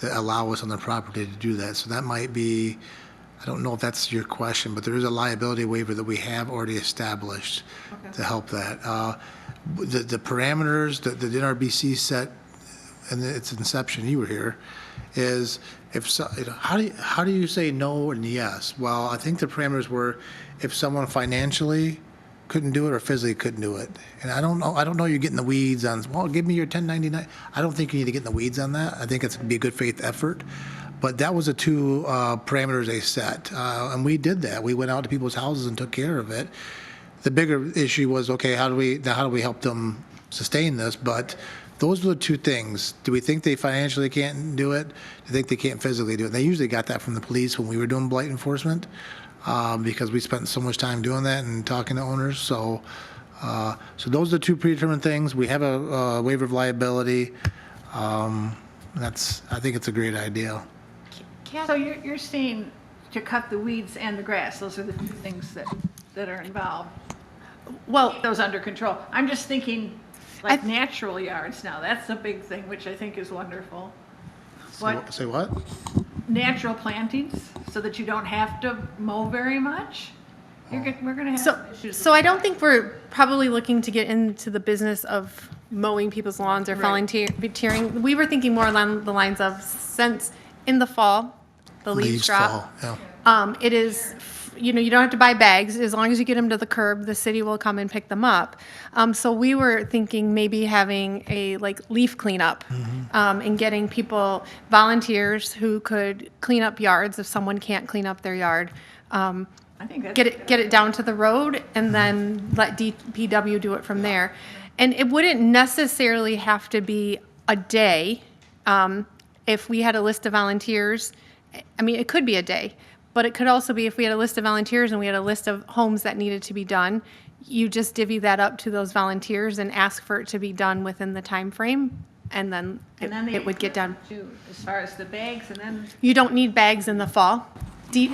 that allow us on their property to do that. So that might be, I don't know if that's your question, but there is a liability waiver that we have already established to help that. The parameters that the NRBC set in its inception, you were here, is if so, how do you say no and yes? Well, I think the parameters were if someone financially couldn't do it or physically couldn't do it. And I don't know you're getting the weeds on, well, give me your 1099. I don't think you need to get in the weeds on that. I think it's be a good faith effort. But that was the two parameters they set. And we did that. We went out to people's houses and took care of it. The bigger issue was, okay, how do we help them sustain this? But those were the two things. Do we think they financially can't do it? Do you think they can't physically do it? And they usually got that from the police when we were doing blight enforcement, because we spent so much time doing that and talking to owners. So those are the two predetermined things. We have a waiver of liability. I think it's a great idea. So you're saying to cut the weeds and the grass, those are the two things that are involved. Well, Keep those under control. I'm just thinking like natural yards now, that's a big thing, which I think is wonderful. What, Say what? natural plantings, so that you don't have to mow very much? We're gonna have so, some issues. so I don't think we're probably looking to get into the business of mowing people's lawns or volunteering. We were thinking more along the lines of, since in the fall, the leaves drop. fall, yeah. It is, you don't have to buy bags. As long as you get them to the curb, the city will come and pick them up. So we were thinking maybe having a leaf cleanup, and getting people, volunteers who could clean up yards if someone can't clean up their yard. I think that's. Get it down to the road and then let DPW do it from there. And it wouldn't necessarily have to be a day. If we had a list of volunteers, I mean, it could be a day, but it could also be if we had a list of volunteers and we had a list of homes that needed to be done, you just divvy that up to those volunteers and ask for it to be done within the time frame, and then it would get done. Too, as far as the bags, and then You don't need bags in the fall. the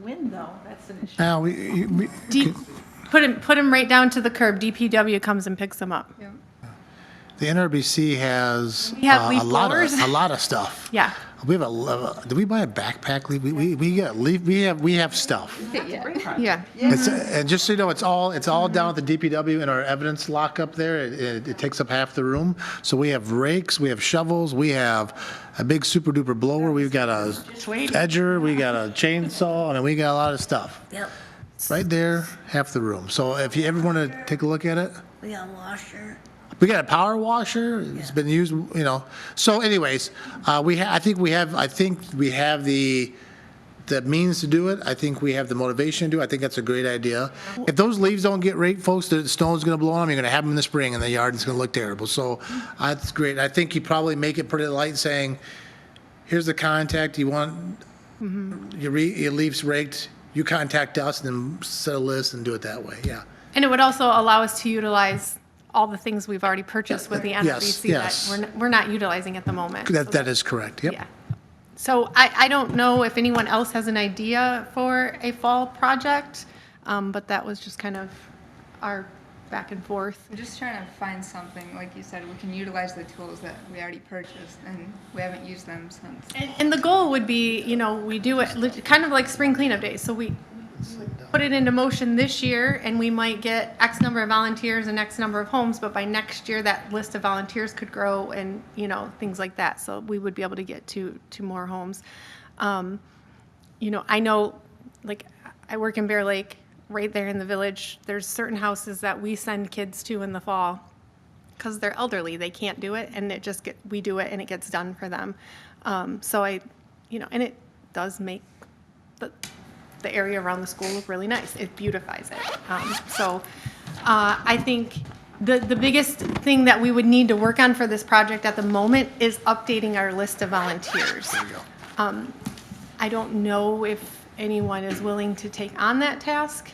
wind though, that's an issue. Now, Put them right down to the curb. DPW comes and picks them up. Yeah. the NRBC has We have leaf a lot blowers. of stuff. Yeah. We have did we buy a backpack leaf? We got leaf. We have stuff. Yeah. And just so you know, it's all down at the DPW in our evidence lock up there. It takes up half the room. So we have rakes, we have shovels, we have a big super duper blower, we've got a edger, we got a chainsaw, and we got a lot of stuff. Yep. Right there, half the room. So if you ever want to take a look at it, We got a washer. we got a power washer. It's been used, So anyways, I think we have the means to do it. I think we have the motivation to do it. I think that's a great idea. If those leaves don't get raked, folks, the snow's going to blow on them. You're going to have them in the spring in the yard. It's going to look terrible. So that's great. I think you probably make it pretty light, saying, "Here's the contact. You want your leaves raked? You contact us, and then set a list and do it that way." Yeah. And it would also allow us to utilize all the things we've already purchased with the NRBC yes. that we're not utilizing at the moment. That is correct. Yep. Yeah. So I don't know if anyone else has an idea for a fall project, but that was just kind of our back and forth. I'm just trying to find something, like you said, we can utilize the tools that we already purchased, and we haven't used them since. And the goal would be, we do it kind of like spring cleanup days. So we put it into motion this year, and we might get X number of volunteers and X number of homes, but by next year, that list of volunteers could grow and, things like that. So we would be able to get to more homes. I know, I work in Bear Lake, right there in the village. There's certain houses that we send kids to in the fall because they're elderly. They can't do it, and we do it, and it gets done for them. And it does make the area around the school look really nice. It beautifies it. I think the biggest thing that we would need to work on for this project at the moment is updating our list of volunteers. I don't know if anyone is willing to take on that task.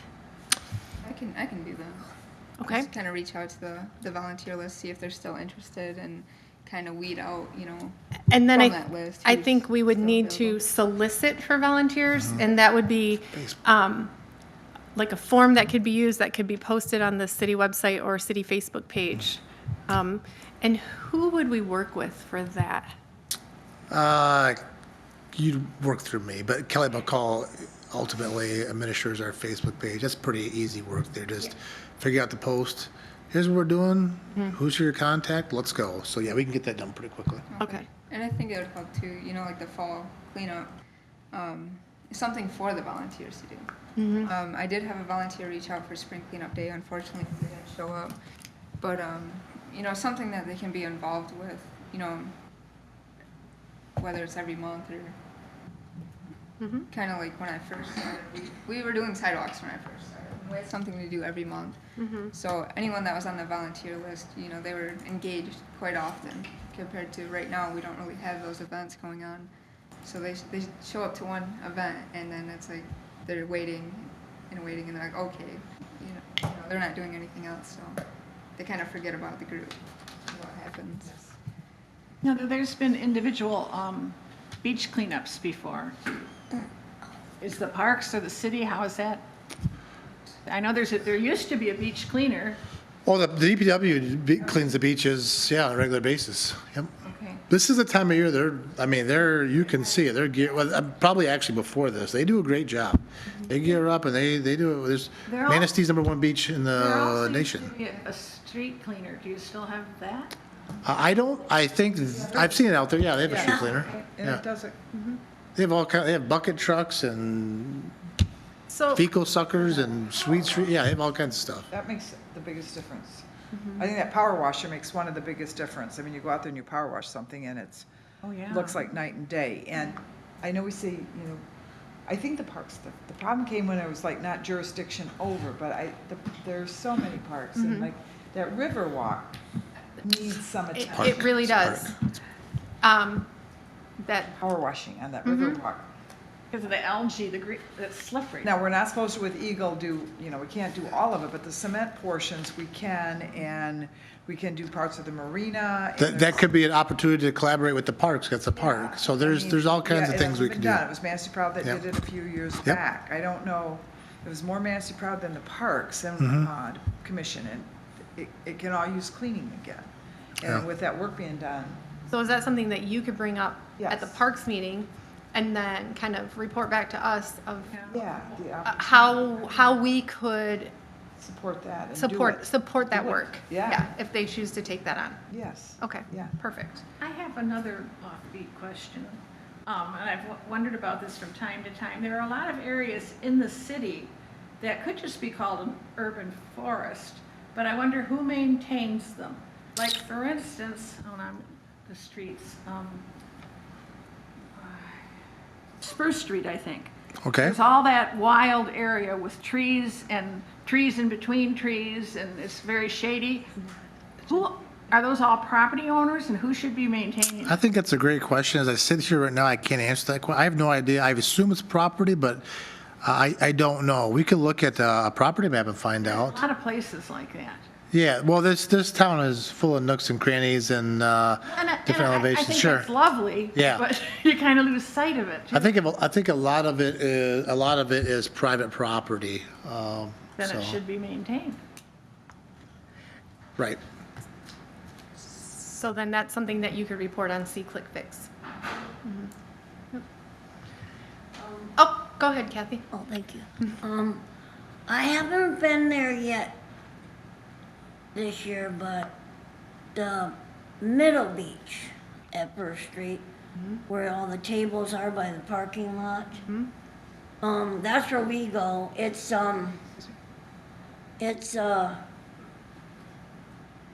I can do that. Okay. Just kind of reach out to the volunteer list, see if they're still interested, and kind of weed out, And then from that list I who's think we would still need to available. solicit for volunteers, and that would be like a form that could be used, that could be posted on the city website or city Facebook page. And who would we work with for that? You'd work through me, but Kelly McCall ultimately administers our Facebook page. That's pretty easy work there. Just figure out the post. Here's what we're doing. Who's your contact? Let's go. So yeah, we can get that done pretty quickly. Okay. And I think it would help too, like the fall cleanup, something for the volunteers to do. I did have a volunteer reach out for spring cleanup day. Unfortunately, they didn't show up. But, something that they can be involved with, whether it's every month or kind of like when I first started. We were doing sidewalks when I first started. We had something to do every month. So anyone that was on the volunteer list, they were engaged quite often compared to right now. We don't really have those events going on. So they show up to one event, and then it's like they're waiting, and they're like, okay, they're not doing anything else. So they kind of forget about the group and what happens. Now, there's been individual beach cleanups before. Is the parks or the city, how is that? I know there used to be a beach cleaner. Oh, the DPW cleans the beaches, yeah, on a regular basis. Yep. Okay. This is the time of year you can see it. They're probably actually before this. They do a great job. They gear up and they do it. They're all- Manistee's #1 beach in There the also used nation. to be a street cleaner. Do you still have that? I think, I've seen it out there. Yeah, they have a street cleaner. And Yeah. it doesn't, They have they have bucket trucks and So, fecal suckers and sweet street. Yeah, they have all kinds of stuff. that makes the biggest difference. I think that power washer makes one of the biggest difference. I mean, you go out there and you power wash something and it's, Oh, yeah. looks like night and day. And I know we say, you know, I think the parks, the problem came when it was like not jurisdiction over, but there's so many parks and like that river walk needs some it, attention. it really does. That, Power washing on that river walk. Because of the algae, that's slippery. Now, we're not supposed to with Eagle do, you know, we can't do all of it, but the cement portions we can, and we can do parts of the marina. and That could be an opportunity to collaborate with the parks. That's a park. So I mean, there's all kinds yeah, of things we It can hasn't been do. done. It was Manistee Proud that Yep. did it a few years Yep. back. I don't know, it was more Manistee Proud than the parks and Mm-hmm. commission, and it can all use cleaning again. Yeah. And with that work being done, so is that something that you could bring up at the Yes. parks meeting and then kind of report back to us of yeah, how we could support that and do support it. that Do it. work? Yeah. If they choose to take that on. Yes. Okay. Yeah. Perfect. I have another offbeat question, and I've wondered about this from time to time. There are a lot of areas in the city that could just be called an urban forest, but I wonder who maintains them. Like, for instance, on the streets, Spruce Street, I think. Okay. There's all that wild area with trees and trees in between trees, and it's very shady. Who, are those all property owners, and who should be maintaining? I think that's a great question. As I sit here right now, I can't answer that question. I have no idea. I assume it's property, but I don't know. We could look at a property map and find A out. lot of places like that. Yeah, well, this town is full of nooks and crannies and different I elevations. think Sure. that's lovely. Yeah. But you kind of lose sight of it. I think a lot of it is private property. Then so- it should be maintained. Right. So then that's something that you could report on See Click Fix. Yep. Oh, go ahead, Kathy. Oh, thank you. I haven't been there yet this year, but the middle beach at First Street, where all the tables are by the parking lot, that's where we go. It's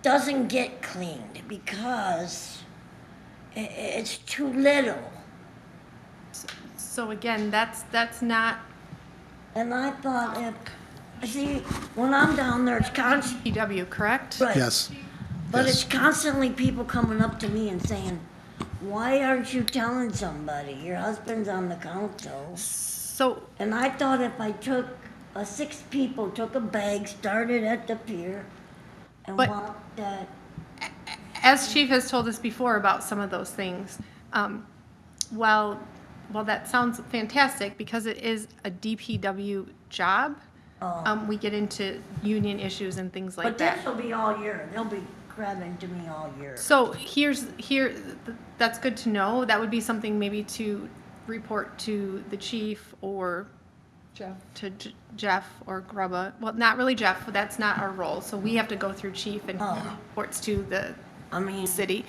doesn't get cleaned because it's too little. So again, that's not And I thought see, when I'm down there, it's constant. PW, correct? Right. Yes. But Yes. it's constantly people coming up to me and saying, why aren't you telling somebody? Your husband's on the council. So And I thought if I took, 6 people took a bag, started at the pier, and But- walked that, as Chief has told us before about some of those things, well, that sounds fantastic because it is a DPW job. We get into union issues and things like but that. this will be all year. They'll be grabbing to me all year. So that's good to know. That would be something maybe to report to the chief or Jeff? to Jeff or Grubba. Well, not really Jeff, but that's not our role. So we have to go through chief and reports to the I mean, city.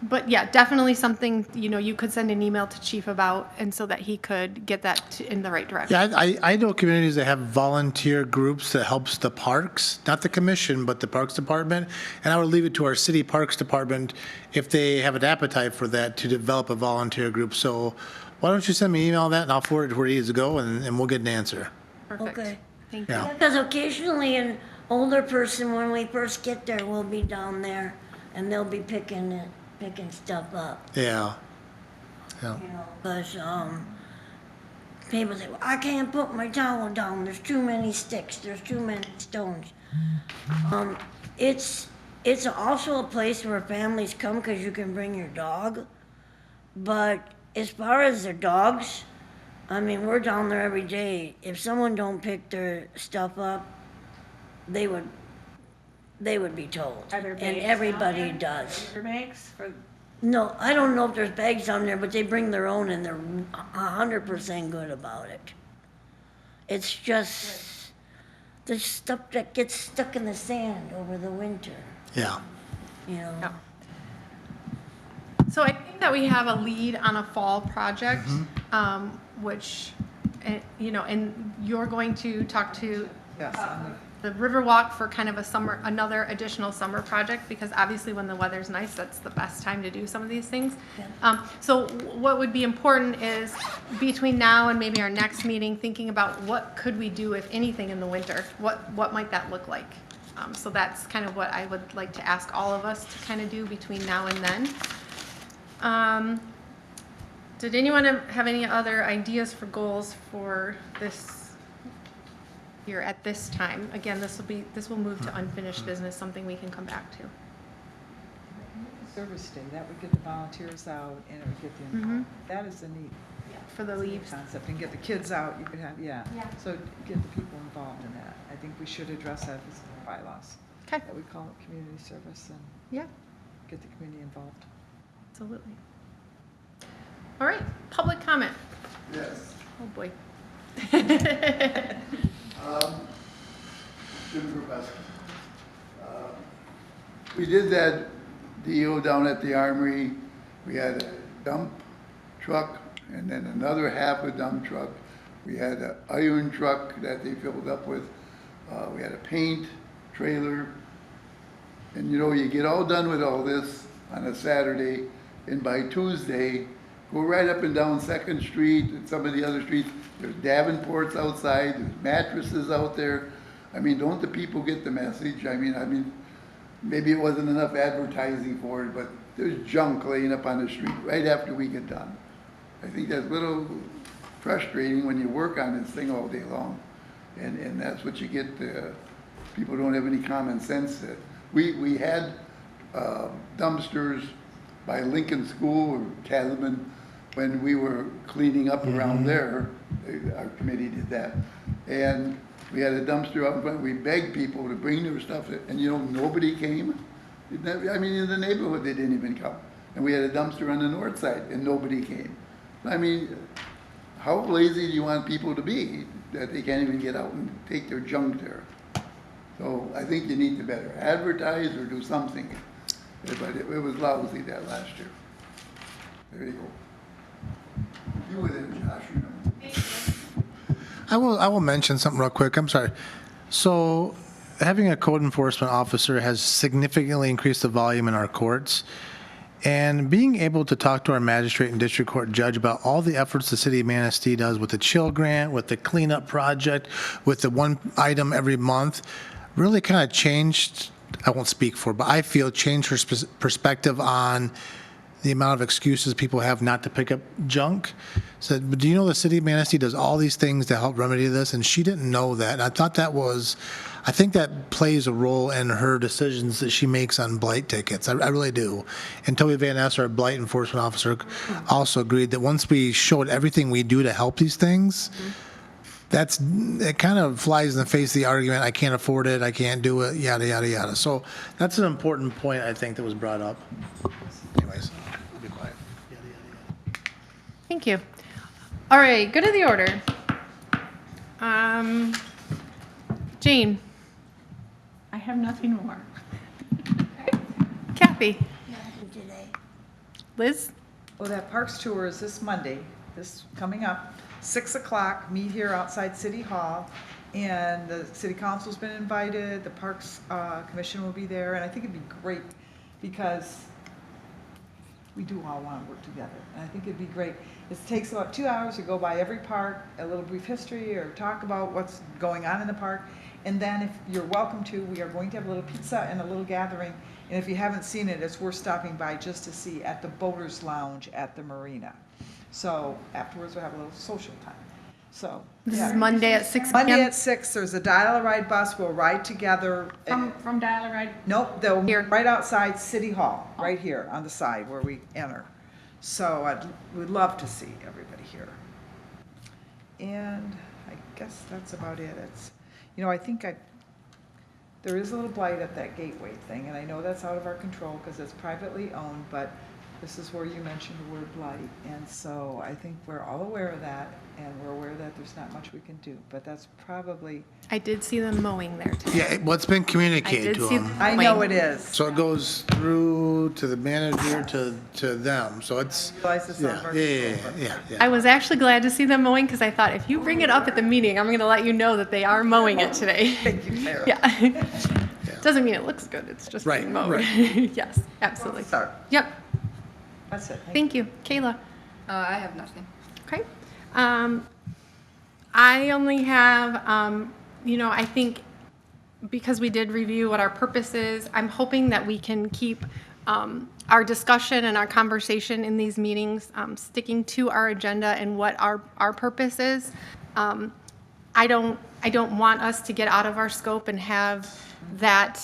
But yeah, definitely something, you could send an email to chief about and so that he could get that in the right direction. Yeah, I know communities that have volunteer groups that helps the parks, not the commission, but the parks department. And I would leave it to our city parks department if they have an appetite for that to develop a volunteer group. So why don't you send me an email on that and I'll forward it to where it needs to go and we'll get an answer. Perfect. okay. Thank you. Yeah. Because occasionally an older person, when we first get there, will be down there and they'll be picking stuff up. Yeah. You know, because people say, well, I can't put my towel down. There's too many sticks. There's too many stones. It's it's also a place where families come because you can bring your dog. But as far as their dogs, I mean, we're down there every day. If someone don't pick their stuff up, they would be told. Are there And bags everybody down there? does. Your bags for, No, I don't know if there's bags down there, but they bring their own and they're 100% good about it. It's just the stuff that gets stuck in the sand over the winter, Yeah. you know? Yeah. So I think that we have a lead on a fall project, which, you know, and you're going to talk to Yes, the Riverwalk for kind of a summer, another additional summer project, because obviously when the weather's nice, that's the best time to do some of these things. So what would be important is between now and maybe our next meeting, thinking about what could we do, if anything, in the winter? What might that look like? So that's kind of what I would like to ask all of us to kind of do between now and then. Did anyone have any other ideas for goals for this year at this time? Again, this will move to unfinished business, something we can come back to. Service day, that would get the volunteers out and it would get the involvement. That is a neat For the leaves. concept, and get the kids out, you could have, yeah. So get the people involved in that. I think we should address that as bylaws. Okay, That we call it community service and yeah, get the community involved. absolutely. All right, public comment. Yes. Oh, boy. Jim Professor. We did that deal down at the Armory. We had a dump truck and then another half a dump truck. We had an iron truck that they filled up with. We had a paint trailer. And you know, you get all done with all this on a Saturday, and by Tuesday, go right up and down Second Street and some of the other streets. There's Davenports outside, there's mattresses out there. I mean, don't the people get the message? I mean, maybe it wasn't enough advertising for it, but there's junk laying up on the street right after we get done. I think that's a little frustrating when you work on this thing all day long. And that's what you get, people don't have any common sense. We had dumpsters by Lincoln School or Tasman when we were cleaning up around there. Our committee did that. And we had a dumpster out in front. We begged people to bring their stuff, and you know, nobody came. I mean, in the neighborhood, they didn't even come. And we had a dumpster on the north side, and nobody came. I mean, how lazy do you want people to be that they can't even get out and take their junk there? So I think you need to better advertise or do something. But it was lousy that last year. There you go. You were there, Josh, you know. I will mention something real quick. I'm sorry. So having a code enforcement officer has significantly increased the volume in our courts. And being able to talk to our magistrate and district court judge about all the efforts the city of Manistee does with the chill grant, with the cleanup project, with the one item every month, really kind of changed, I won't speak for, but I feel changed her perspective on the amount of excuses people have not to pick up junk. Said, but do you know the city of Manistee does all these things to help remedy this? And she didn't know that. And I thought that was, I think that plays a role in her decisions that she makes on blight tickets. I really do. And Toby Van Ness, our blight enforcement officer, also agreed that once we showed everything we do to help these things, it kind of flies in the face of the argument, I can't afford it, I can't do it, yada, yada, yada. So that's an important point, I think, that was brought up. Anyways, I'll be quiet. Yada, yada, yada. Thank you. All right, good of the order. Jane, I have nothing more. Kathy, Today. Liz, Well, that Parks Tour is this Monday, coming up, 6 o'clock, meet here outside City Hall. And the city council's been invited, the Parks Commission will be there, and I think it'd be great because we do all want to work together. And I think it'd be great. It takes about 2 hours to go by every park, a little brief history or talk about what's going on in the park. And then if you're welcome to, we are going to have a little pizza and a little gathering. And if you haven't seen it, it's worth stopping by just to see at the Boaters Lounge at the marina. So afterwards we'll have a little social time. So. This yeah. is Monday at 6 Monday p.m. at 6, there's a dial-a-ride bus, we'll ride together. From Dial-A-Ride? Nope, they'll, Here. right outside City Hall, right here on the side where we enter. So we'd love to see everybody here. And I guess that's about it. It's, I think there is a little blight at that gateway thing, and I know that's out of our control because it's privately owned, but this is where you mentioned the word blight. And so I think we're all aware of that, and we're aware that there's not much we can do, but that's probably, I did see them mowing there today. Yeah, what's been I communicated did to see them. I know it is. So it goes through to the manager, to them, so it's, Realize it's out yeah, of our yeah, control, but- yeah. I was actually glad to see them mowing because I thought if you bring it up at the meeting, I'm going to let you know that they are mowing it today. Thank you, Sarah. Yeah. Doesn't mean it looks good, it's just Right, being mowed. right. Yes, absolutely. Start. Yep, That's it. thank you. Kayla? I have nothing. Okay. I only have, I think because we did review what our purpose is, I'm hoping that we can keep our discussion and our conversation in these meetings sticking to our agenda and what our purpose is. I don't want us to get out of our scope and have that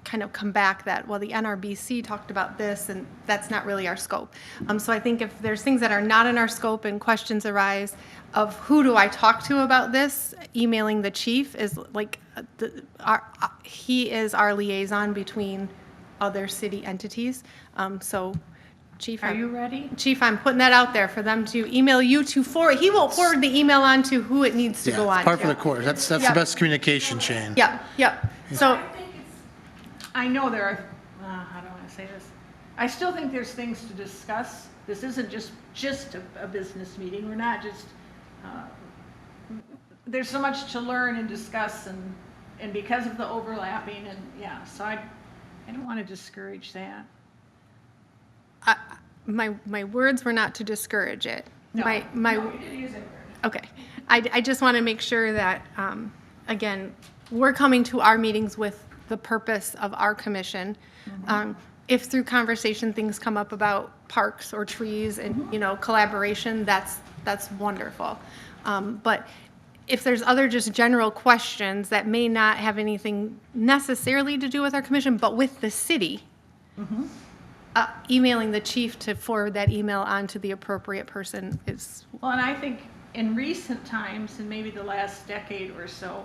kind of come back that, well, the NRBC talked about this and that's not really our scope. So I think if there's things that are not in our scope and questions arise of who do I talk to about this, emailing the chief is like, he is our liaison between other city entities. So Chief, Are you ready? Chief, I'm putting that out there for them to email you to forward. He will forward the email on to who it needs to Yeah, go it's on par for the to. course. That's Yep. the best communication chain. Yep, yep. So, I know there are, how do I want to say this? I still think there's things to discuss. This isn't just a business meeting. We're not just, there's so much to learn and discuss and because of the overlapping and, yeah, so I don't want to discourage that. my words were not to discourage it. No, My, no, you didn't use that word. okay. I just want to make sure that, again, we're coming to our meetings with the purpose of our commission. If through conversation things come up about parks or trees and, collaboration, that's wonderful. But if there's other just general questions that may not have anything necessarily to do with our commission, but with the city, emailing the chief to forward that email on to the appropriate person is, Well, and I think in recent times, and maybe the last decade or so,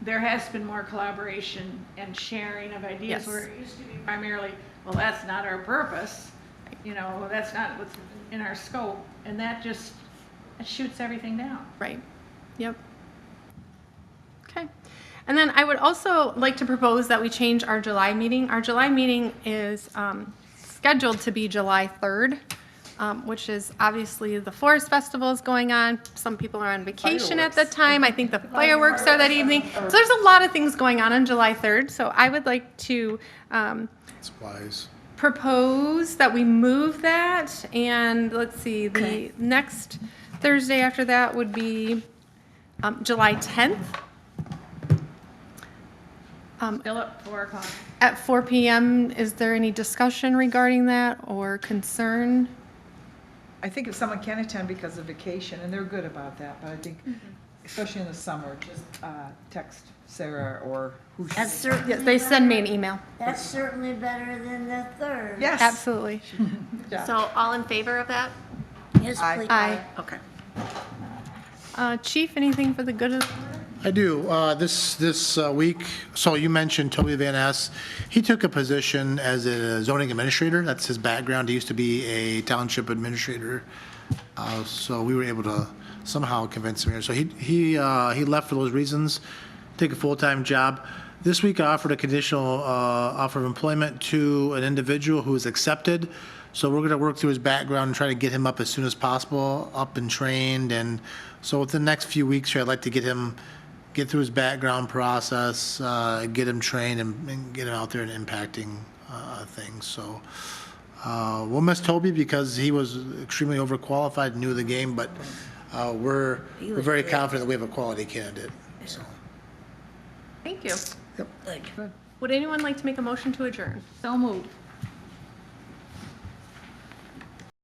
there has been more collaboration and sharing of ideas Yes. where it used to be primarily, well, that's not our purpose, that's not what's in our scope, and that shoots everything down. right, yep. Okay. And then I would also like to propose that we change our July meeting. Our July meeting is scheduled to be July 3rd, which is obviously the Forest Festival is going on. Some people are on vacation at the time. I think the fireworks are that evening. So there's a lot of things going on July 3rd. So I would like to It's wise. propose that we move that. And let's see, the next Thursday after that would be July 10th. Still at 4 o'clock. At 4 p.m., is there any discussion regarding that or concern? I think if someone can attend because of vacation, and they're good about that, but I think, especially in the summer, just text Sarah or who she. That's certainly. Yes, they send me an email. That's certainly better than the third. Yes. Absolutely. Yeah. So all in favor of that? Yes, Aye. please. Aye. Okay. Chief, anything for the good of? I do. This week, so you mentioned Toby Van Ness. He took a position as a zoning administrator. That's his background. He used to be a township administrator. So we were able to somehow convince him here. So he left for those reasons, take a full-time job. This week I offered a conditional offer of employment to an individual who was accepted. So we're going to work through his background and try to get him up as soon as possible, up and trained. And so within the next few weeks here, I'd like to get through his background process, get him trained and get him out there and impacting things. So we'll miss Toby because he was extremely overqualified, knew the game, but we're very confident that we have a quality candidate. So. Thank you. Good. Would anyone like to make a motion to adjourn? So moved.